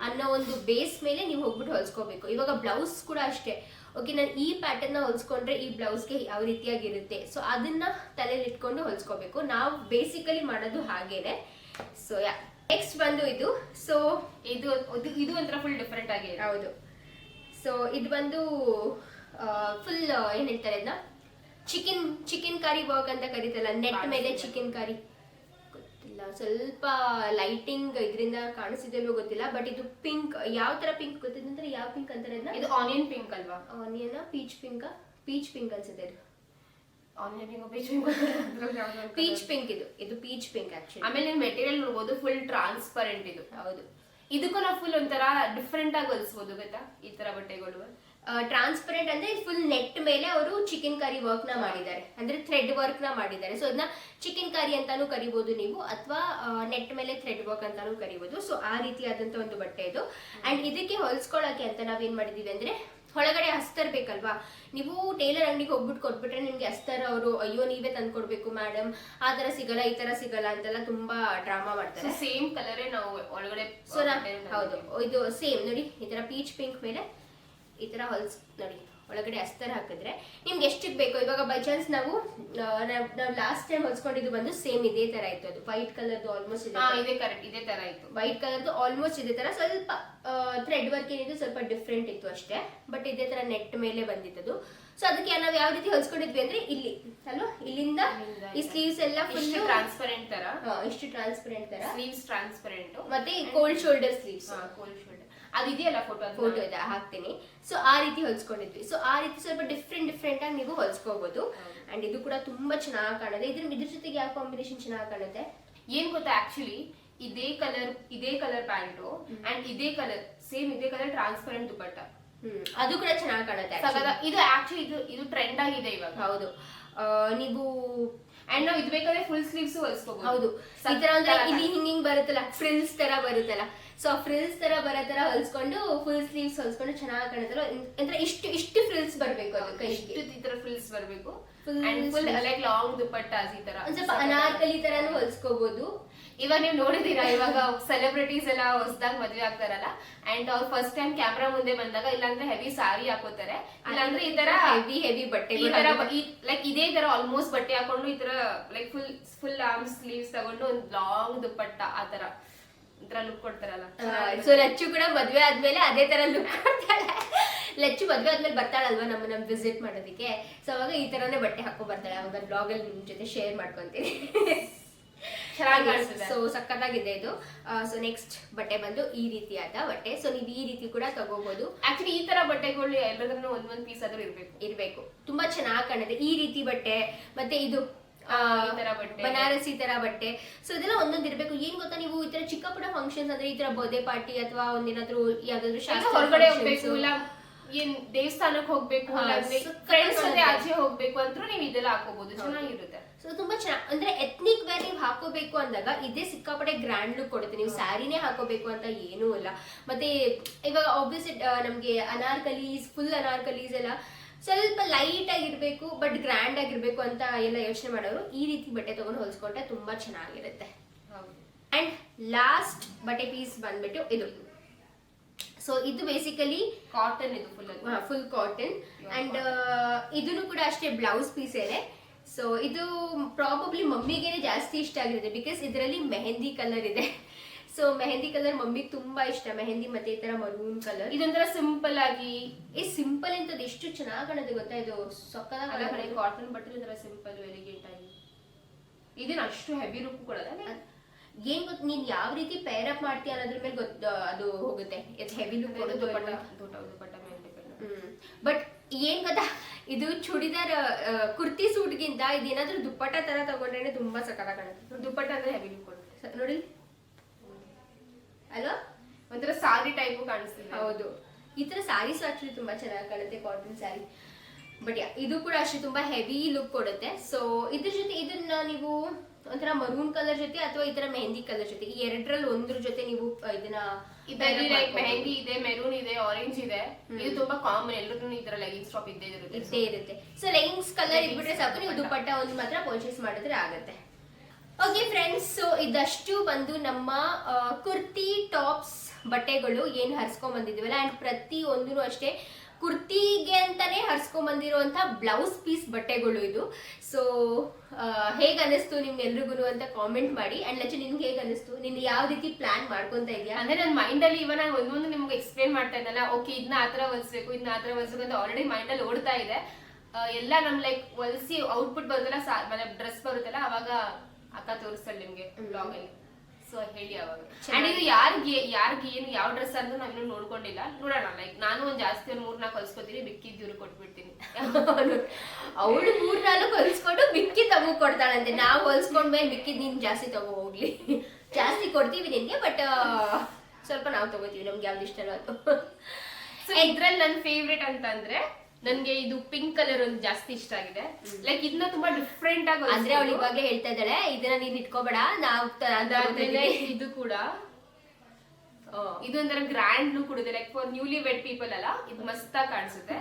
ಅನ್ನೋ ಒಂದು ಬೇಸ್ ಮೇಲೆ ನೀವು ಹೋಗ್ಬಿಟ್ಟು ಹೊಲ್ಸ್ಕೋಬೇಕು. ಇವಾಗ ಬ್ಲೌಸ್ ಕೂಡ ಅಷ್ಟೇ, ಓಕೆ ನಾನು ಈ ಪ್ಯಾಟರ್ನ್ ನ ಹೊಲ್ಸ್ಕೊಂಡ್ರೆ ಈ ಬ್ಲೌಸ್ಗೆ ಯಾವ ರೀತಿಯಾಗಿರುತ್ತೆ, ಸೊ ಅದನ್ನ ತಲೆಯಲ್ಲಿ ಇಟ್ಕೊಂಡು ಹೊಲ್ಸ್ಕೋಬೇಕು. ನಾವು ಬೇಸಿಕಲಿ ಮಾಡೋದು ಹಾಗೇನೆ. ಸೊ ನೆಕ್ಸ್ಟ್ ಬಂದು ಇದು. ಸೊ ಇದು ಒಂಥರ ಫುಲ್ ಡಿಫ್ರೆಂಟ್ ಆಗಿ. ಹೌದು. ಸೊ ಇದು ಬಂದು ಫುಲ್ ಏನ್ ಹೇಳ್ತಾರೆ ಅದನ್ನ, ಚಿಕನ್ ಕರಿ ವರ್ಕ್ ಅಂತ ಕರೀತಲ್ಲ, ನೆಟ್ ಮೇಲೆ ಚಿಕನ್ ಕರಿ, ಗೊತ್ತಿಲ್ಲ, ಸ್ವಲ್ಪ ಲೈಟಿಂಗ್ ಇದರಿಂದ ಕಾಣಿಸಿದೆಲ್ಲೋ ಗೊತ್ತಿಲ್ಲ. ಬಟ್ ಇದು ಪಿಂಕ್, ಯಾವ ತರ ಪಿಂಕ್ ಗೊತ್ತಿದ್ರೆ ಯಾವ ಪಿಂಕ್ ಅಂತಾರೆ ಅದನ್ನ, ಇದು ಆನಿಯನ್ ಪಿಂಕ್ ಅಲ್ವಾ? ಆನಿಯನ್ ಪೀಚ್ ಪಿಂಕ್ ಅನ್ಸುತ್ತೆ. ಇದು ಪೀಚ್ ಪಿಂಕ್, ಇದು ಪೀಚ್ ಪಿಂಕ್ ಆಕ್ಚುಲಿ. ಆಮೇಲೆ ಮೆಟೀರಿಯಲ್ ನೋಡಬಹುದು ಫುಲ್ ಟ್ರಾನ್ಸ್ಪರೆಂಟ್ ಇದು. ಹೌದು, ಇದಕ್ಕೂ ನಾವು ಫುಲ್ ಒಂಥರ ಡಿಫ್ರೆಂಟ್ ಆಗಿ ಹೊಲಿಸಬಹುದು ಗೊತ್ತಾ, ಈ ತರ ಬಟ್ಟೆಗಳು. ಟ್ರಾನ್ಸ್ಪರೆಂಟ್ ಅಂದ್ರೆ ಫುಲ್ ನೆಟ್ ಮೇಲೆ ಅವರು ಚಿಕನ್ ಕರಿ ವರ್ಕ್ ನ ಮಾಡಿದ್ದಾರೆ, ಅಂದ್ರೆ ಥ್ರೆಡ್ ವರ್ಕ್ ನ ಮಾಡಿದ್ದಾರೆ. ಸೊ ಅದನ್ನ ಚಿಕನ್ ಕರಿ ಅಂತಾನು ಕರಿಬಹುದು ನೀವು, ಅಥವಾ ನೆಟ್ ಮೇಲೆ ಥ್ರೆಡ್ ವರ್ಕ್ ಅಂತಾನು ಕರಿಬಹುದು. ಸೊ ಆ ರೀತಿಯಾದಂತ ಒಂದು ಬಟ್ಟೆ ಇದು. ಅಂಡ್ ಇದಕ್ಕೆ ಹೊಲ್ಸ್ಕೊಳಕ್ಕೆ ಅಂತ ನಾವೇನ್ ಮಾಡಿದೀವಿ ಅಂದ್ರೆ, ಒಳಗಡೆ ಅಸ್ತರ್ ಬೇಕಲ್ವಾ, ನೀವು ಟೇಲರ್ ಅಂಗಡಿಗೆ ಹೋಗ್ಬಿಟ್ಟು ಕೊಟ್ಬಿಟ್ರೆ ನಿಮ್ಗೆ ಅಸ್ತರ್ ಅವರು ಅಯ್ಯೋ ನೀವೇ ತಂದು ಕೊಡ್ಬೇಕು ಮೇಡಮ್, ಆ ತರ ಸಿಗಲ್ಲ ಈ ತರ ಸಿಗಲ್ಲ ಅಂತೆಲ್ಲ ತುಂಬಾ ಡ್ರಾಮಾ ಮಾಡ್ತಾರೆ. ಸೇಮ್ ಕಲರೇ ನಾವು ಒಳಗಡೆ. ಸೊ ಹೌದು, ಇದು ಸೇಮ್ ನೋಡಿ, ಈ ತರ ಪೀಚ್ ಪಿಂಕ್ ಮೇಲೆ ಈ ತರ ಹೊಲ್ಸ್ ನೋಡಿ, ಒಳಗಡೆ ಅಸ್ತರ್ ಹಾಕಿದ್ರೆ ನಿಮ್ಗೆ ಎಷ್ಟಕ್ಕೆ ಬೇಕೋ. ಇವಾಗ ಬೈ ಚಾನ್ಸ್ ನಾವು ಲಾಸ್ಟ್ ಟೈಮ್ ಹೊಲ್ಸ್ಕೊಂಡಿದ್ದು ಬಂದು ಸೇಮ್ ಇದೇ ತರ ಇತ್ತು, ಅದು ವೈಟ್ ಕಲರ್ದು ಆಲ್ಮೋಸ್ಟ್ ಇದೆ, ಕರೆಕ್ಟ್ ಇದೇ ತರ ಇತ್ತು. ವೈಟ್ ಕಲರ್ದು ಆಲ್ಮೋಸ್ಟ್ ಇದೇ ತರ, ಸ್ವಲ್ಪ ಥ್ರೆಡ್ ವರ್ಕ್ ಏನಿದೆ ಸ್ವಲ್ಪ ಡಿಫ್ರೆಂಟ್ ಇತ್ತು ಅಷ್ಟೇ. ಬಟ್ ಇದೇ ತರ ನೆಟ್ ಮೇಲೆ ಬಂದಿತ್ತು. ಸೊ ಅದಕ್ಕೆ ನಾವು ಯಾವ ರೀತಿ ಹೊಲ್ಸ್ಕೊಂಡಿದ್ವಿ ಅಂದ್ರೆ, ಇಲ್ಲಿ ಅಲ್ವಾ, ಇಲ್ಲಿಂದ ಈ ಸ್ಲೀವ್ಸ್ ಎಲ್ಲ ಫುಲ್ ಟ್ರಾನ್ಸ್ಪರೆಂಟ್ ತರ, ಇಷ್ಟು ಟ್ರಾನ್ಸ್ಪರೆಂಟ್ ತರ ಸ್ಲೀವ್ಸ್ ಟ್ರಾನ್ಸ್ಪರೆಂಟ್, ಮತ್ತೆ cold shoulder sleeves. Cold shoulder ಅದಿದೆಯಲ್ಲ, ಫೋಟೋ ಇದೆ, ಹಾಕ್ತೀನಿ. ಸೊ ಆ ರೀತಿ ಹೊಲ್ಸ್ಕೊಂಡಿದ್ವಿ. ಸೊ ಆ ರೀತಿ ಸ್ವಲ್ಪ ಡಿಫ್ರೆಂಟ್ ಆಗಿ ನೀವು ಹೊಲ್ಸ್ಕೋಬಹುದು. ಅಂಡ್ ಇದು ಕೂಡ ತುಂಬಾ ಚೆನ್ನಾಗಿ ಕಾಣುತ್ತೆ. ಇದ್ರ ಜೊತೆಗೆ ಯಾವ ಕಾಂಬಿನೇಷನ್ ಚೆನ್ನಾಗಿ ಕಾಣುತ್ತೆ ಏನ್ ಗೊತ್ತಾ, ಆಕ್ಚುಲಿ ಇದೇ ಕಲರ್ ಪ್ಯಾಂಟು ಅಂಡ್ ಇದೇ ಕಲರ್ ಟ್ರಾನ್ಸ್ಪರೆಂಟ್ ದುಪ್ಪಟ್ಟ, ಅದು ಕೂಡ ಚೆನ್ನಾಗಿ ಕಾಣುತ್ತೆ. ಇದು ಆಕ್ಚುಲಿ ಇದು ಟ್ರೆಂಡ್ ಆಗಿದೆ ಇವಾಗ. ಹೌದು, ನೀವು ಅಂಡ್ ನಾವು ಇದು ಬೇಕಾದ್ರೆ ಫುಲ್ ಸ್ಲೀವ್ಸ್ ಹೊಲ್ಸ್ಕೋಬಹುದು. ಹೌದು ಈ ತರ ಅಂದ್ರೆ ಇಲ್ಲಿ ಹಿಂಗಿಂಗ್ ಬರುತ್ತಲ್ಲ ಫ್ರಿಲ್ಸ್ ತರ ಬರುತ್ತಲ್ಲ, ಸೊ ಫ್ರಿಲ್ಸ್ ತರ ಬರೋ ತರ ಹೊಲ್ಸ್ಕೊಂಡು ಫುಲ್ ಸ್ಲೀವ್ಸ್ ಹೊಲ್ಸ್ಕೊಂಡು ಚೆನ್ನಾಗಿ ಕಾಣುತ್ತಲ್ಲ. ಅಂದ್ರೆ ಇಷ್ಟು ಫ್ರಿಲ್ಸ್ ಬರ್ಬೇಕು ಅದು ಕೈಗೆ, ಈ ತರ ಫ್ರಿಲ್ಸ್ ಬರ್ಬೇಕು. Full and full like long dupattas ಈ ತರ ಒಂದ್ ಸ್ವಲ್ಪ ಅನಾರ್ಕಲಿ ತರಾನು ಹೊಲ್ಸ್ಕೋಬಹುದು. ಇವಾಗ ನೀವು ನೋಡಿದೀರಾ, ಇವಾಗ ಸೆಲೆಬ್ರಿಟೀಸ್ ಎಲ್ಲ ಹೊಸದಾಗಿ ಮದ್ವೆ ಆಗ್ತಾರಲ್ಲ, ಅಂಡ್ ಅವ್ರು ಫಸ್ಟ್ ಟೈಮ್ ಕ್ಯಾಮ್ರಾ ಮುಂದೆ ಬಂದಾಗ ಇಲ್ಲಾಂದ್ರೆ ಹೆವಿ ಸಾರಿ ಹಾಕೋತಾರೆ, ಇಲ್ಲಾಂದ್ರೆ ಈ ತರ ಹೆವಿ ಬಟ್ಟೆ ಈ ತರ ಲೈಕ್ ಇದೇ ತರ ಆಲ್ಮೋಸ್ಟ್ ಬಟ್ಟೆ ಹಾಕೊಂಡು ಈ ತರ ಲೈಕ್ ಫುಲ್ ಆರ್ಮ್ ಸ್ಲೀವ್ಸ್ ತಗೊಂಡು ಒಂದ್ ಲಾಂಗ್ ದುಪಟ್ಟ ಆ ತರ ಲುಕ್ ಕೊಡ್ತಾರಲ್ಲ. ಸೊ ಲಚ್ಚು ಕೂಡ ಮದ್ವೆ ಆದ್ಮೇಲೆ ಅದೇ ತರ ಲುಕ್ ಕೊಡ್ತಾಳೆ. ಲಚ್ಚು ಮದ್ವೆ ಆದ್ಮೇಲೆ ಬರ್ತಾಳಲ್ವಾ ನಮ್ ವಿಸಿಟ್ ಮಾಡೋದಕ್ಕೆ, ಸೊ ಅವಾಗ ಈ ತರನೇ ಬಟ್ಟೆ ಹಾಕೋ ಬರ್ತಾಳೆ. ಅವಾಗ ಬ್ಲಾಗ್ ಅಲ್ಲಿ ನಿಮ್ ಜೊತೆ ಶೇರ್ ಮಾಡ್ಕೊಂತೀನಿ. ಚೆನ್ನಾಗಿ ಕಾಣಿಸ್ತದೆ. ಸೊ ಸಕ್ಕತ್ತಾಗಿದೆ ಇದು. ಸೊ ನೆಕ್ಸ್ಟ್ ಬಟ್ಟೆ ಬಂದು ಈ ರೀತಿಯಾದ ಬಟ್ಟೆ. ಸೊ ನೀವು ಈ ರೀತಿ ಕೂಡ ತಗೋಬಹುದು. ಆಕ್ಚುಲಿ ಈ ತರ ಬಟ್ಟೆಗಳು ಎಲ್ಲರನ್ನು ಒಂದೊಂದ್ ಪೀಸ್ ಆದ್ರೂ ಇರ್ಬೇಕು, ತುಂಬಾ ಚೆನ್ನಾಗಿ ಕಾಣುತ್ತೆ ಈ ರೀತಿ ಬಟ್ಟೆ. ಮತ್ತೆ ಇದು ಈ ತರ ಬಟ್ಟೆ, ಬನಾರಸಿ ತರ ಬಟ್ಟೆ. ಸೊ ಇದೆಲ್ಲ ಒಂದೊಂದು ಇರ್ಬೇಕು. ಏನ್ ಗೊತ್ತಾ, ನೀವು ಈ ತರ ಚಿಕ್ಕ ಪುಟ್ಟ ಫಂಕ್ಷನ್ಸ್ ಅಂದ್ರೆ ಈ ತರ ಬರ್ಡೇ ಪಾರ್ಟಿ ಅಥವಾ ಒಂದೇನಾದ್ರೂ ಯಾವ್ದಾದ್ರು ಹೊರಗಡೆ ಹೋಗ್ಬೇಕು, ಇಲ್ಲ ಏನ್ ದೇವಸ್ಥಾನಕ್ಕೆ ಹೋಗ್ಬೇಕು, ಫ್ರೆಂಡ್ಸ್ ಜೊತೆ ಆಚೆ ಹೋಗ್ಬೇಕು ಅಂದ್ರೂ ನೀವು ಇದೆಲ್ಲ ಹಾಕೋಬಹುದು, ಚೆನ್ನಾಗಿರುತ್ತೆ. ಸೊ ತುಂಬಾ ಚೆನ್ನಾಗಿ ಅಂದ್ರೆ ಎಥ್ನಿಕ್ ವೇರ್ ನೀವು ಹಾಕೋಬೇಕು ಅಂದಾಗ ಇದೇ ಸಿಕ್ಕಾಪಟ್ಟೆ ಗ್ರ್ಯಾಂಡ್ ಲುಕ್ ಕೊಡುತ್ತೆ. ನೀವು ಸ್ಯಾರಿನೇ ಹಾಕೋಬೇಕು ಅಂತ ಏನೂ ಇಲ್ಲ. ಮತ್ತೆ ಇವಾಗ ಆಬ್ವಿಯಸ್ಲಿ ನಮ್ಗೆ ಅನಾರ್ಕಲೀಸ್, ಫುಲ್ ಅನಾರ್ಕಲೀಸ್ ಎಲ್ಲ ಸ್ವಲ್ಪ ಲೈಟ್ ಆಗಿರ್ಬೇಕು ಬಟ್ ಗ್ರ್ಯಾಂಡ್ ಆಗಿರ್ಬೇಕು ಅಂತ ಎಲ್ಲ ಯೋಚನೆ ಮಾಡೋರು ಈ ರೀತಿ ಬಟ್ಟೆ ತಗೊಂಡು ಹೊಲ್ಸ್ಕೊಂಡ್ರೆ ತುಂಬಾ ಚೆನ್ನಾಗಿರುತ್ತೆ. ಅಂಡ್ ಲಾಸ್ಟ್ ಬಟ್ಟೆ ಪೀಸ್ ಬಂದ್ಬಿಟ್ಟು ಇದು. ಸೊ ಇದು ಬೇಸಿಕಲಿ ಕಾಟನ್, ಇದು ಫುಲ್ ಕಾಟನ್. ಅಂಡ್ ಇದನ್ನು ಕೂಡ ಅಷ್ಟೇ ಬ್ಲೌಸ್ ಪೀಸ್ ಇದೆ. ಸೊ ಇದು ಪ್ರಾಬಬ್ಲಿ ಮಮ್ಮಿಗೆನೆ ಜಾಸ್ತಿ ಇಷ್ಟ ಆಗಿರುತ್ತೆ, ಬಿಕಾಸ್ ಇದರಲ್ಲಿ ಮೆಹಂದಿ ಕಲರ್ ಇದೆ. ಸೊ ಮೆಹಂದಿ ಕಲರ್ ಮಮ್ಮಿಗೆ ತುಂಬಾ ಇಷ್ಟ, ಮೆಹಂದಿ ಮತ್ತೆ ಈ ತರ ಮರೂನ್ ಕಲರ್. ಇದೊಂಥರ ಸಿಂಪಲ್ ಆಗಿ, ಸಿಂಪಲ್ ಅಂತದ್ದು ಎಷ್ಟು ಚೆನ್ನಾಗಿ ಕಾಣುತ್ತೆ ಗೊತ್ತಾ, ಇದು ಸಕ್ಕತ್ತಾಗಿ ಕಾಟನ್ ಬಟ್ಟೆ ಇದರ ಸಿಂಪಲ್ ಎಲಿಗೆಂಟ್ ಆಗಿ. ಇದನ್ನ ಅಷ್ಟು ಹೆವಿ ಲುಕ್ ಕೊಡಲ್ಲ. ಏನ್ ಗೊತ್ತ, ನೀನ್ ಯಾವ ರೀತಿ ಪೇರ್ ಅಪ್ ಮಾಡ್ತೀಯ ಅನ್ನೋದ್ರ ಮೇಲೆ ಅದು ಹೋಗುತ್ತೆ. ಹೆವಿ ಲುಕ್ ಕೊಡೋದು ದುಪಟ್ಟ ಮೇಲೆ ಡಿಪೆಂಡ್. ಬಟ್ ಏನ್ ಗೊತ್ತಾ, ಇದು ಚೂಡಿದಾರ್ ಕುರ್ತಿ ಸೂಟ್ಗಿಂತ ಇದೇನಾದ್ರೂ ದುಪ್ಪಟ್ಟ ತರ ತಗೊಂಡ್ರೆ ತುಂಬಾ ಸಕ್ಕತ್ತಾಗಿ ಕಾಣುತ್ತೆ. ದುಪಟ್ಟ ಅಂದ್ರೆ ಹೆವಿ ಲುಕ್ ಕೊಡುತ್ತೆ ನೋಡಿ ಅಲ್ವಾ, ಒಂಥರ ಸಾರಿ ಟೈಪ್ ಕಾಣಿಸ್ತಿದೆ. ಹೌದು, ಈ ತರ ಸ್ಯಾರೀಸ್ ಆಕ್ಚುಲಿ ತುಂಬಾ ಚೆನ್ನಾಗಿ ಕಾಣುತ್ತೆ, ಕಾಟನ್ ಸ್ಯಾರಿ. ಬಟ್ ಇದು ಕೂಡ ಅಷ್ಟೇ ತುಂಬಾ ಹೆವಿ ಲುಕ್ ಕೊಡುತ್ತೆ. ಸೊ ಇದ್ರ ಜೊತೆ ಇದನ್ನ ನೀವು ಒಂಥರ ಮರೂನ್ ಕಲರ್ ಜೊತೆ ಅಥವಾ ಈ ತರ ಮೆಹಂದಿ ಕಲರ್ ಜೊತೆ, ಈ ಎರಡರಲ್ಲಿ ಒಂದ್ರ ಜೊತೆ ನೀವು ಇದನ್ನ ಮೆಹಂದಿ ಇದೆ, ಮೆರೂನ್ ಇದೆ, ಆರೆಂಜ್ ಇದೆ. ಇದು ತುಂಬಾ ಕಾಮನ್, ಎಲ್ಲರೂ ಈ ತರ ಲೆಗಿನ್ಸ್ ಟಾಪ್ ಇದ್ದೇ ಇರುತ್ತೆ. ಸೊ ಲೆಗಿನ್ಸ್ ಕಲರ್ ಇದ್ಬಿಟ್ರೆ ಸಾಕು, ನೀವು ದುಪಟ್ಟ ಒಂದು ಮಾತ್ರ ಪರ್ಚೇಸ್ ಮಾಡಿದ್ರೆ ಆಗತ್ತೆ. ಓಕೆ ಫ್ರೆಂಡ್ಸ್, ಸೊ ಇದಷ್ಟು ಬಂದು ನಮ್ಮ ಕುರ್ತಿ ಟಾಪ್ಸ್ ಬಟ್ಟೆಗಳು ಏನ್ ಹರ್ಸ್ಕೊಂಡ್ ಬಂದಿದ್ವಲ್ಲ. ಅಂಡ್ ಪ್ರತಿ ಒಂದೂ ಅಷ್ಟೇ ಕುರ್ತಿಗೆ ಅಂತಾನೆ ಹರ್ಸ್ಕೊಂಡ್ ಬಂದಿರುವಂತ ಬ್ಲೌಸ್ ಪೀಸ್ ಬಟ್ಟೆಗಳು ಇದು. ಸೊ ಹೇಗ್ ಅನಿಸ್ತು ನಿಮ್ಗೆಲ್ರಿಗೂ ಅಂತ ಕಾಮೆಂಟ್ ಮಾಡಿ. ಅಂಡ್ ಲಚ್ಚು ನಿಮ್ಗೆ ಹೇಗ್ ಅನಿಸ್ತು, ನಿನ್ ಯಾವ ರೀತಿ ಪ್ಲಾನ್ ಮಾಡ್ಕೊಂತ ಇದೆಯಾ? ಅಂದ್ರೆ ನನ್ನ ಮೈಂಡ್ ಅಲ್ಲಿ ಇವಾಗ ನಾನು ಒಂದೊಂದು ನಿಮ್ಗೆ ಎಕ್ಸ್ಪ್ಲೇನ್ ಮಾಡ್ತಾ ಇದ್ದಲ್ಲ, ಓಕೆ ಇದನ್ನ ಆತರ ಹೊಲ್ಸ್ಬೇಕು, ಇದನ್ನ ಆತರ ಹೊಲ್ಸ್ಬೇಕು ಅಂತ ಆಲ್ರೆಡಿ ಮೈಂಡ್ ಅಲ್ಲಿ ಓಡ್ತಾ ಇದೆ. ಎಲ್ಲ ನಮ್ ಲೈಕ್ ಹೊಲ್ಸಿ ಔಟ್ಪುಟ್ ಬರುತ್ತಲ್ಲ, ಡ್ರೆಸ್ ಬರುತ್ತಲ್ಲ, ಅವಾಗ ಅಕ್ಕ ತೋರಿಸ್ತಾಳೆ ನಿಮ್ಗೆ ಬ್ಲಾಗ್ ಅಲ್ಲಿ. ಸೊ ಹೇಳಿ ಅವಾಗ. ಅಂಡ್ ಇದು ಯಾರಿಗೆ ಏನು ಯಾವ ಡ್ರೆಸ್ ಅಂತ ನಾವಿನ್ನೂ ನೋಡ್ಕೊಂಡಿಲ್ಲ, ನೋಡೋಣ. ಲೈಕ್ ನಾನು ಒಂದ್ ಜಾಸ್ತಿ ಒಂದು 3-4 ಹೊಲ್ಸ್ಕೊತೀನಿ, ಬಿಕ್ಕಿದ್ದು ಇವ್ರು ಕೊಟ್ಬಿಡ್ತೀನಿ. ಅವಳು 3-4 ಹೊಲ್ಸ್ಕೊಂಡು ಬಿಕ್ಕಿ ತಗೋ ಕೊಡ್ತಾಳಂತೆ. ನಾವು ಹೊಲ್ಸ್ಕೊಂಡ್ಮೇಲೆ ಬಿಕ್ಕಿದ್ ನೀನ್ ಜಾಸ್ತಿ ತಗೋ ಹೋಗ್ಲಿ, ಜಾಸ್ತಿ ಕೊಡ್ತೀವಿ ನಿನ್ಗೆ, ಬಟ್ ಸ್ವಲ್ಪ ನಾವು ತಗೋತೀವಿ, ನಮ್ಗೆ ಯಾವ್ದು ಇಷ್ಟ ಅದು. ಸೊ ಇದ್ರಲ್ಲಿ ನನ್ನ ಫೇವ್ರೇಟ್ ಅಂತಂದ್ರೆ ನನ್ಗೆ ಇದು ಪಿಂಕ್ ಕಲರ್ ಒಂದು ಜಾಸ್ತಿ ಇಷ್ಟ ಆಗಿದೆ. ಲೈಕ್ ಇದನ್ನ ತುಂಬಾ ಡಿಫ್ರೆಂಟ್ ಆಗಿ, ಅಂದ್ರೆ ಅವಳು ಇವಾಗಲೇ ಹೇಳ್ತಾ ಇದ್ದಾಳೆ ಇದನ್ನ ನೀನ್ ಇಟ್ಕೋಬೇಡ, ನಾವು ಇದು ಕೂಡ ಇದೊಂಥರ ಗ್ರ್ಯಾಂಡ್ ಲುಕ್ ಕೊಡುತ್ತೆ. Like for newly wed people ಅಲ್ಲ, ಇದು ಮಸ್ತಾಗಿ ಕಾಣಿಸುತ್ತೆ.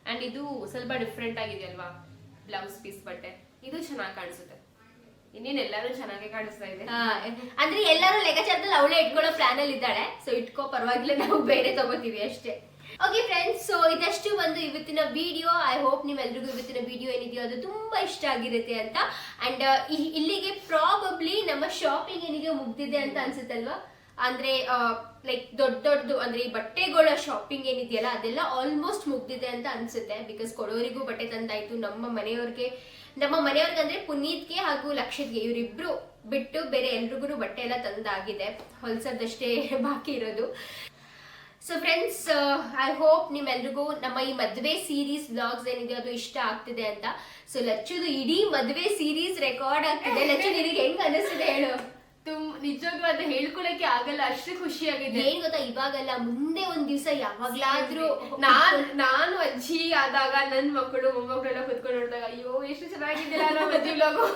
ಅಂಡ್ ಇದು ಸ್ವಲ್ಪ ಡಿಫ್ರೆಂಟ್ ಆಗಿದೆ ಅಲ್ವಾ, ಬ್ಲೌಸ್ ಪೀಸ್ ಬಟ್ಟೆ ಇದು ಚೆನ್ನಾಗಿ ಕಾಣಿಸುತ್ತೆ. ಇನ್ನೇನ್ ಎಲ್ಲರೂ ಚೆನ್ನಾಗಿ ಕಾಣಿಸ್ತಾ ಇದೆ. ಅಂದ್ರೆ ಎಲ್ಲರೂ ಲೆಕ್ಕಾಚಾರದಲ್ಲಿ ಅವಳೇ ಇಟ್ಕೊಳ್ಳೋ ಪ್ಲಾನ್ ಅಲ್ಲಿ ಇದ್ದಾಳೆ. ಸೊ ಇಟ್ಕೋ, ಪರವಾಗಿಲ್ಲ, ನಾವು ಬೇರೆ ತಗೋತೀವಿ ಅಷ್ಟೇ. ಓಕೆ ಫ್ರೆಂಡ್ಸ್, ಸೊ ಇದಷ್ಟು ಒಂದು ಇವತ್ತಿನ ವಿಡಿಯೋ. ಐ ಹೋಪ್ ನಿಮ್ಮೆಲ್ರಿಗೂ ಇವತ್ತಿನ ವಿಡಿಯೋ ಏನಿದೆಯೋ ಅದು ತುಂಬಾ ಇಷ್ಟ ಆಗಿರುತ್ತೆ ಅಂತ. ಅಂಡ್ ಇಲ್ಲಿಗೆ ಪ್ರಾಬಬ್ಲಿ ನಮ್ಮ ಶಾಪಿಂಗ್ ಏನಿದೆಯೋ ಮುಗ್ದಿದೆ ಅಂತ ಅನ್ಸುತ್ತಲ್ವಾ. ಅಂದ್ರೆ ಲೈಕ್ ದೊಡ್ಡದು ಅಂದ್ರೆ ಈ ಬಟ್ಟೆಗಳ ಶಾಪಿಂಗ್ ಏನಿದೆಯಲ್ಲ ಅದೆಲ್ಲ ಆಲ್ಮೋಸ್ಟ್ ಮುಗ್ದಿದೆ ಅಂತ ಅನ್ಸುತ್ತೆ. ಬಿಕಾಸ್ ಕೊಡೋರಿಗೂ ಬಟ್ಟೆ ತಂದಾಯ್ತು, ನಮ್ಮ ಮನೆಯವ್ರಿಗೆ ಅಂದ್ರೆ ಪುನೀತ್ಗೆ ಹಾಗೂ ಲಕ್ಷಿತ್ಗೆ, ಇವರಿಬ್ರು ಬಿಟ್ಟು ಬೇರೆ ಎಲ್ರಿಗೂ ಬಟ್ಟೆ ಎಲ್ಲ ತಂದಾಗಿದೆ, ಹೊಲ್ಸೋದಷ್ಟೇ ಬಾಕಿ ಇರೋದು. ಸೊ ಫ್ರೆಂಡ್ಸ್, ಐ ಹೋಪ್ ನಿಮ್ಮೆಲ್ರಿಗೂ ನಮ್ಮ ಈ ಮದುವೆ ಸೀರೀಸ್ ವ್ಲಾಗ್ಸ್ ಏನಿದೆ ಅದು ಇಷ್ಟ ಆಗ್ತಿದೆ ಅಂತ. ಸೊ ಲಚ್ಚುದು ಇಡೀ ಮದುವೆ ಸೀರೀಸ್ ರೆಕಾರ್ಡ್ ಆಗ್ತಿದೆ. ಲಚ್ಚು ನಿನಗೆ ಹೆಂಗ್ ಅನಿಸ್ತಿದೆ ಹೇಳು? ನಿಜವಾಗ್ಲೂ ಅದು ಹೇಳ್ಕೊಳಕ್ಕೆ ಆಗಲ್ಲ, ಅಷ್ಟು ಖುಷಿಯಾಗಿದೆ. ಏನ್ ಗೊತ್ತಾ, ಇವಾಗಲ್ಲ ಮುಂದೆ ಒಂದ್ ದಿವ್ಸ ಯಾವಾಗ್ಲಾದ್ರೂ ನಾನು ಅಜ್ಜಿ ಆದಾಗ ನನ್ ಮಕ್ಕಳು ಮೊಮ್ಮಕ್ಕಳೆಲ್ಲ ಕುತ್ಕೊಂಡು ನೋಡಿದಾಗ ಅಯ್ಯೋ ಎಷ್ಟು ಚೆನ್ನಾಗಿದ್ದಿಲ್ಲ ನಾವು ಅಜ್ಜಿ ವ್ಲಾಗು.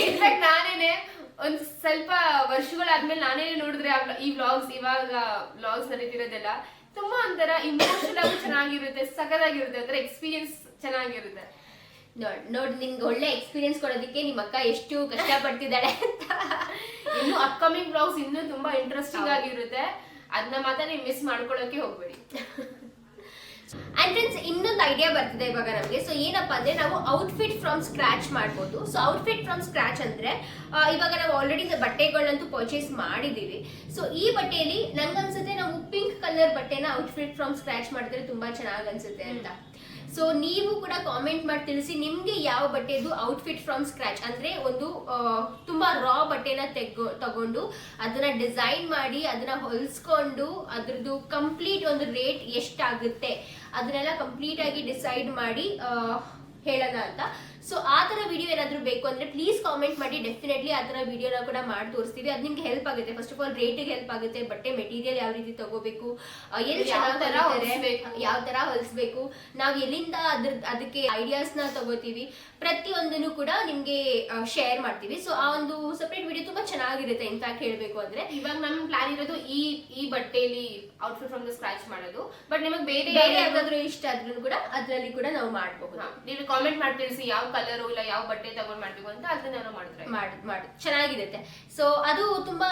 ಇನ್ಫ್ಯಾಕ್ಟ್ ನಾನೇನೆ ಒಂದ್ ಸ್ವಲ್ಪ ವರ್ಷಗಳಾದ್ಮೇಲೆ ನಾನೇನೆ ನೋಡಿದ್ರೆ ಈ ವ್ಲಾಗ್ಸ್, ಇವಾಗ ವ್ಲಾಗ್ಸ್ ನಡೀತಿರೋದೆಲ್ಲ ತುಂಬಾ ಒಂಥರ ಇಮೋಷನಲ್ ಆಗಿ ಚೆನ್ನಾಗಿರುತ್ತೆ, ಸಖತ್ತಾಗಿರುತ್ತೆ, ಒಂಥರ ಎಕ್ಸ್ಪೀರಿಯನ್ಸ್ ಚೆನ್ನಾಗಿರುತ್ತೆ. ನೋಡ್ ನಿನ್ಗೆ ಒಳ್ಳೆ ಎಕ್ಸ್ಪೀರಿಯನ್ಸ್ ಕೊಡೋದಕ್ಕೆ ನಿಮ್ಮ ಅಕ್ಕ ಎಷ್ಟು ಕಷ್ಟ ಪಡ್ತಿದ್ದಾಳೆ ಅಂತ. ಇನ್ನು ಅಪ್ಕಮಿಂಗ್ ಬ್ಲಾಗ್ಸ್ ಇನ್ನೂ ತುಂಬಾ ಇಂಟ್ರೆಸ್ಟಿಂಗ್ ಆಗಿರುತ್ತೆ, ಅದನ್ನ ಮಾತ್ರ ನೀವು ಮಿಸ್ ಮಾಡ್ಕೊಳ್ಳೋಕೆ ಹೋಗ್ಬೇಡಿ. ಅಂಡ್ ಫ್ರೆಂಡ್ಸ್, ಇನ್ನೊಂದು ಐಡಿಯಾ ಬರ್ತಿದೆ ಇವಾಗ ನಮಗೆ. ಸೊ ಏನಪ್ಪಾ ಅಂದ್ರೆ ನಾವು ಔಟ್ಫಿಟ್ ಫ್ರಮ್ ಸ್ಕ್ರಾಚ್ ಮಾಡ್ಬೋದು. ಸೊ ಔಟ್ಫಿಟ್ ಫ್ರಮ್ ಸ್ಕ್ರಾಚ್ ಅಂದ್ರೆ ಇವಾಗ ನಾವು ಆಲ್ರೆಡಿ ಬಟ್ಟೆಗಳನ್ನಂತೂ ಪರ್ಚೇಸ್ ಮಾಡಿದೀವಿ. ಸೊ ಈ ಬಟ್ಟೆಯಲ್ಲಿ ನಂಗನ್ಸುತ್ತೆ ನಾವು ಪಿಂಕ್ ಕಲರ್ ಬಟ್ಟೆನ ಔಟ್ಫಿಟ್ ಫ್ರಮ್ ಸ್ಕ್ರಾಚ್ ಮಾಡಿದ್ರೆ ತುಂಬಾ ಚೆನ್ನಾಗಿ ಅನ್ಸುತ್ತೆ ಅಂತ. ಸೊ ನೀವು ಕೂಡ ಕಾಮೆಂಟ್ ಮಾಡಿ ತಿಳಿಸಿ ನಿಮ್ಗೆ ಯಾವ ಬಟ್ಟೆದು ಔಟ್ಫಿಟ್ ಫ್ರಮ್ ಸ್ಕ್ರಾಚ್ ಅಂದ್ರೆ ಒಂದು ತುಂಬಾ ರಾ ಬಟ್ಟೆನ ತಗೊಂಡು ಅದನ್ನ ಡಿಸೈನ್ ಮಾಡಿ ಅದನ್ನ ಹೊಲಿಸ್ಕೊಂಡು ಅದ್ರದ್ದು ಕಂಪ್ಲೀಟ್ ಒಂದು ರೇಟ್ ಎಷ್ಟಾಗುತ್ತೆ ಅದನ್ನೆಲ್ಲ ಕಂಪ್ಲೀಟ್ ಆಗಿ ಡಿಸೈಡ್ ಮಾಡಿ ಹೇಳೋಣ ಅಂತ. ಸೊ ಆ ತರ ವಿಡಿಯೋ ಏನಾದ್ರು ಬೇಕು ಅಂದ್ರೆ ಪ್ಲೀಸ್ ಕಾಮೆಂಟ್ ಮಾಡಿ, ಡೆಫಿನೆಟ್ಲಿ ಆ ತರ ವಿಡಿಯೋನ ಕೂಡ ಮಾಡಿ ತೋರಿಸ್ತೀವಿ. ಅದು ನಿಮ್ಗೆ ಹೆಲ್ಪ್ ಆಗುತ್ತೆ. ಫಸ್ಟ್ ಆಫ್ ಆಲ್ ರೇಟಿಗೆ ಹೆಲ್ಪ್ ಆಗುತ್ತೆ, ಬಟ್ಟೆ ಮೆಟೀರಿಯಲ್ ಯಾವ ರೀತಿ ತಗೋಬೇಕು, ಯಾವ ತರ ಹೊಲಿಸ್ಬೇಕು, ನಾವು ಎಲ್ಲಿಂದ ಅದಕ್ಕೆ ಐಡಿಯಾಸ್ ನ ತಗೋತೀವಿ, ಪ್ರತಿಯೊಂದನ್ನು ಕೂಡ ನಿಮ್ಗೆ ಶೇರ್ ಮಾಡ್ತೀವಿ. ಸೊ ಆ ಒಂದು ಸಪರೇಟ್ ವಿಡಿಯೋ ತುಂಬಾ ಚೆನ್ನಾಗಿರುತ್ತೆ. ಇನ್ಫ್ಯಾಕ್ಟ್ ಹೇಳ್ಬೇಕು ಅಂದ್ರೆ ಇವಾಗ ನಮ್ ಪ್ಲಾನ್ ಇರೋದು ಈ ಬಟ್ಟೆಲಿ ಔಟ್ಫಿಟ್ ಫ್ರಮ್ ದ ಸ್ಕ್ರಾಚ್ ಮಾಡೋದು. ಬಟ್ ನಿಮಗೆ ಬೇರೆ ಯಾವ್ದಾದ್ರು ಇಷ್ಟ ಆದ್ರೂ ಕೂಡ ಅದ್ರಲ್ಲಿ ಕೂಡ ನಾವು ಮಾಡಬಹುದು. ನೀವು ಕಾಮೆಂಟ್ ಮಾಡಿ ತಿಳಿಸಿ ಯಾವ ಕಲರ್ ಇಲ್ಲ ಯಾವ ಬಟ್ಟೆ ತಗೊಂಡ್ ಮಾಡ್ಬೇಕು ಅಂತ, ಅದನ್ನ ನಾವು ಮಾಡಿ ಚೆನ್ನಾಗಿರುತ್ತೆ. ಸೊ ಅದು ತುಂಬಾ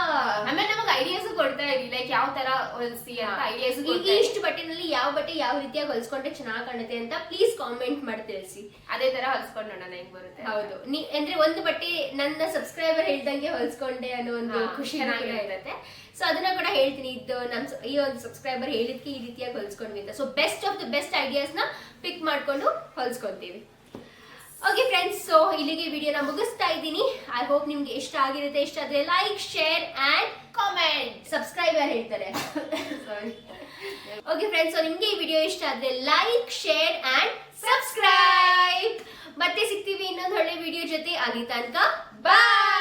ಆಮೇಲೆ ನಮಗೆ ಐಡಿಯಾಸ್ ಕೊಡ್ತಾ ಇರಿ, ಲೈಕ್ ಯಾವ ತರ ಹೊಲಿಸಿ ಅಂತ ಐಡಿಯಾಸ್. ಇಷ್ಟು ಬಟ್ಟೆನಲ್ಲಿ ಯಾವ ಬಟ್ಟೆ ಯಾವ ರೀತಿಯಾಗಿ ಹೊಲಿಸ್ಕೊಂಡ್ರೆ ಚೆನ್ನಾಗಿ ಕಾಣುತ್ತೆ ಅಂತ ಪ್ಲೀಸ್ ಕಾಮೆಂಟ್ ಮಾಡಿ ತಿಳಿಸಿ. ಅದೇ ತರ ಹೊಲಿಸ್ಕೊಂಡು ನೋಡೋಣ ಹೆಂಗ್ ಬರುತ್ತೆ. ಹೌದು, ಅಂದ್ರೆ ಒಂದು ಬಟ್ಟೆ ನನ್ನ ಸಬ್ಸ್ಕ್ರೈಬರ್ ಹೇಳ್ದಂಗೆ ಹೊಲಿಸ್ಕೊಂಡೆ ಅನ್ನೋ ಒಂದು ಖುಷಿ ಇರುತ್ತೆ. ಸೊ ಅದನ್ನ ಕೂಡ ಹೇಳ್ತೀನಿ, ಈ ಒಂದು ಸಬ್ಸ್ಕ್ರೈಬರ್ ಹೇಳಿದ್ಕೆ ಈ ರೀತಿಯಾಗಿ ಹೊಲಿಸ್ಕೊಂಡ್ವಿ ಅಂತ. So best of the best ideas ನ ಪಿಕ್ ಮಾಡ್ಕೊಂಡು ಹೊಲಿಸ್ಕೊಂತೀವಿ. ಓಕೆ ಫ್ರೆಂಡ್ಸ್, ಸೊ ಇಲ್ಲಿಗೆ ವಿಡಿಯೋನ ಮುಗಿಸ್ತಾ ಇದ್ದೀನಿ. ಐ ಹೋಪ್ ನಿಮ್ಗೆ ಇಷ್ಟ ಆಗಿರುತ್ತೆ. ಇಷ್ಟ ಆದ್ರೆ like, share and comment. Subscriber ಹೇಳ್ತಾರೆ. ಓಕೆ ಫ್ರೆಂಡ್ಸ್, ಸೊ ನಿಮ್ಗೆ ಈ ವಿಡಿಯೋ ಇಷ್ಟ ಆದ್ರೆ ಲೈಕ್, ಶೇರ್ ಅಂಡ್ ಸಬ್ಸ್ಕ್ರೈಬ್. ಮತ್ತೆ ಸಿಗ್ತೀವಿ ಇನ್ನೊಂದು ಒಳ್ಳೆ ವಿಡಿಯೋ ಜೊತೆ. ಅಲ್ಲಿ ತನಕ ಬಾಯ್.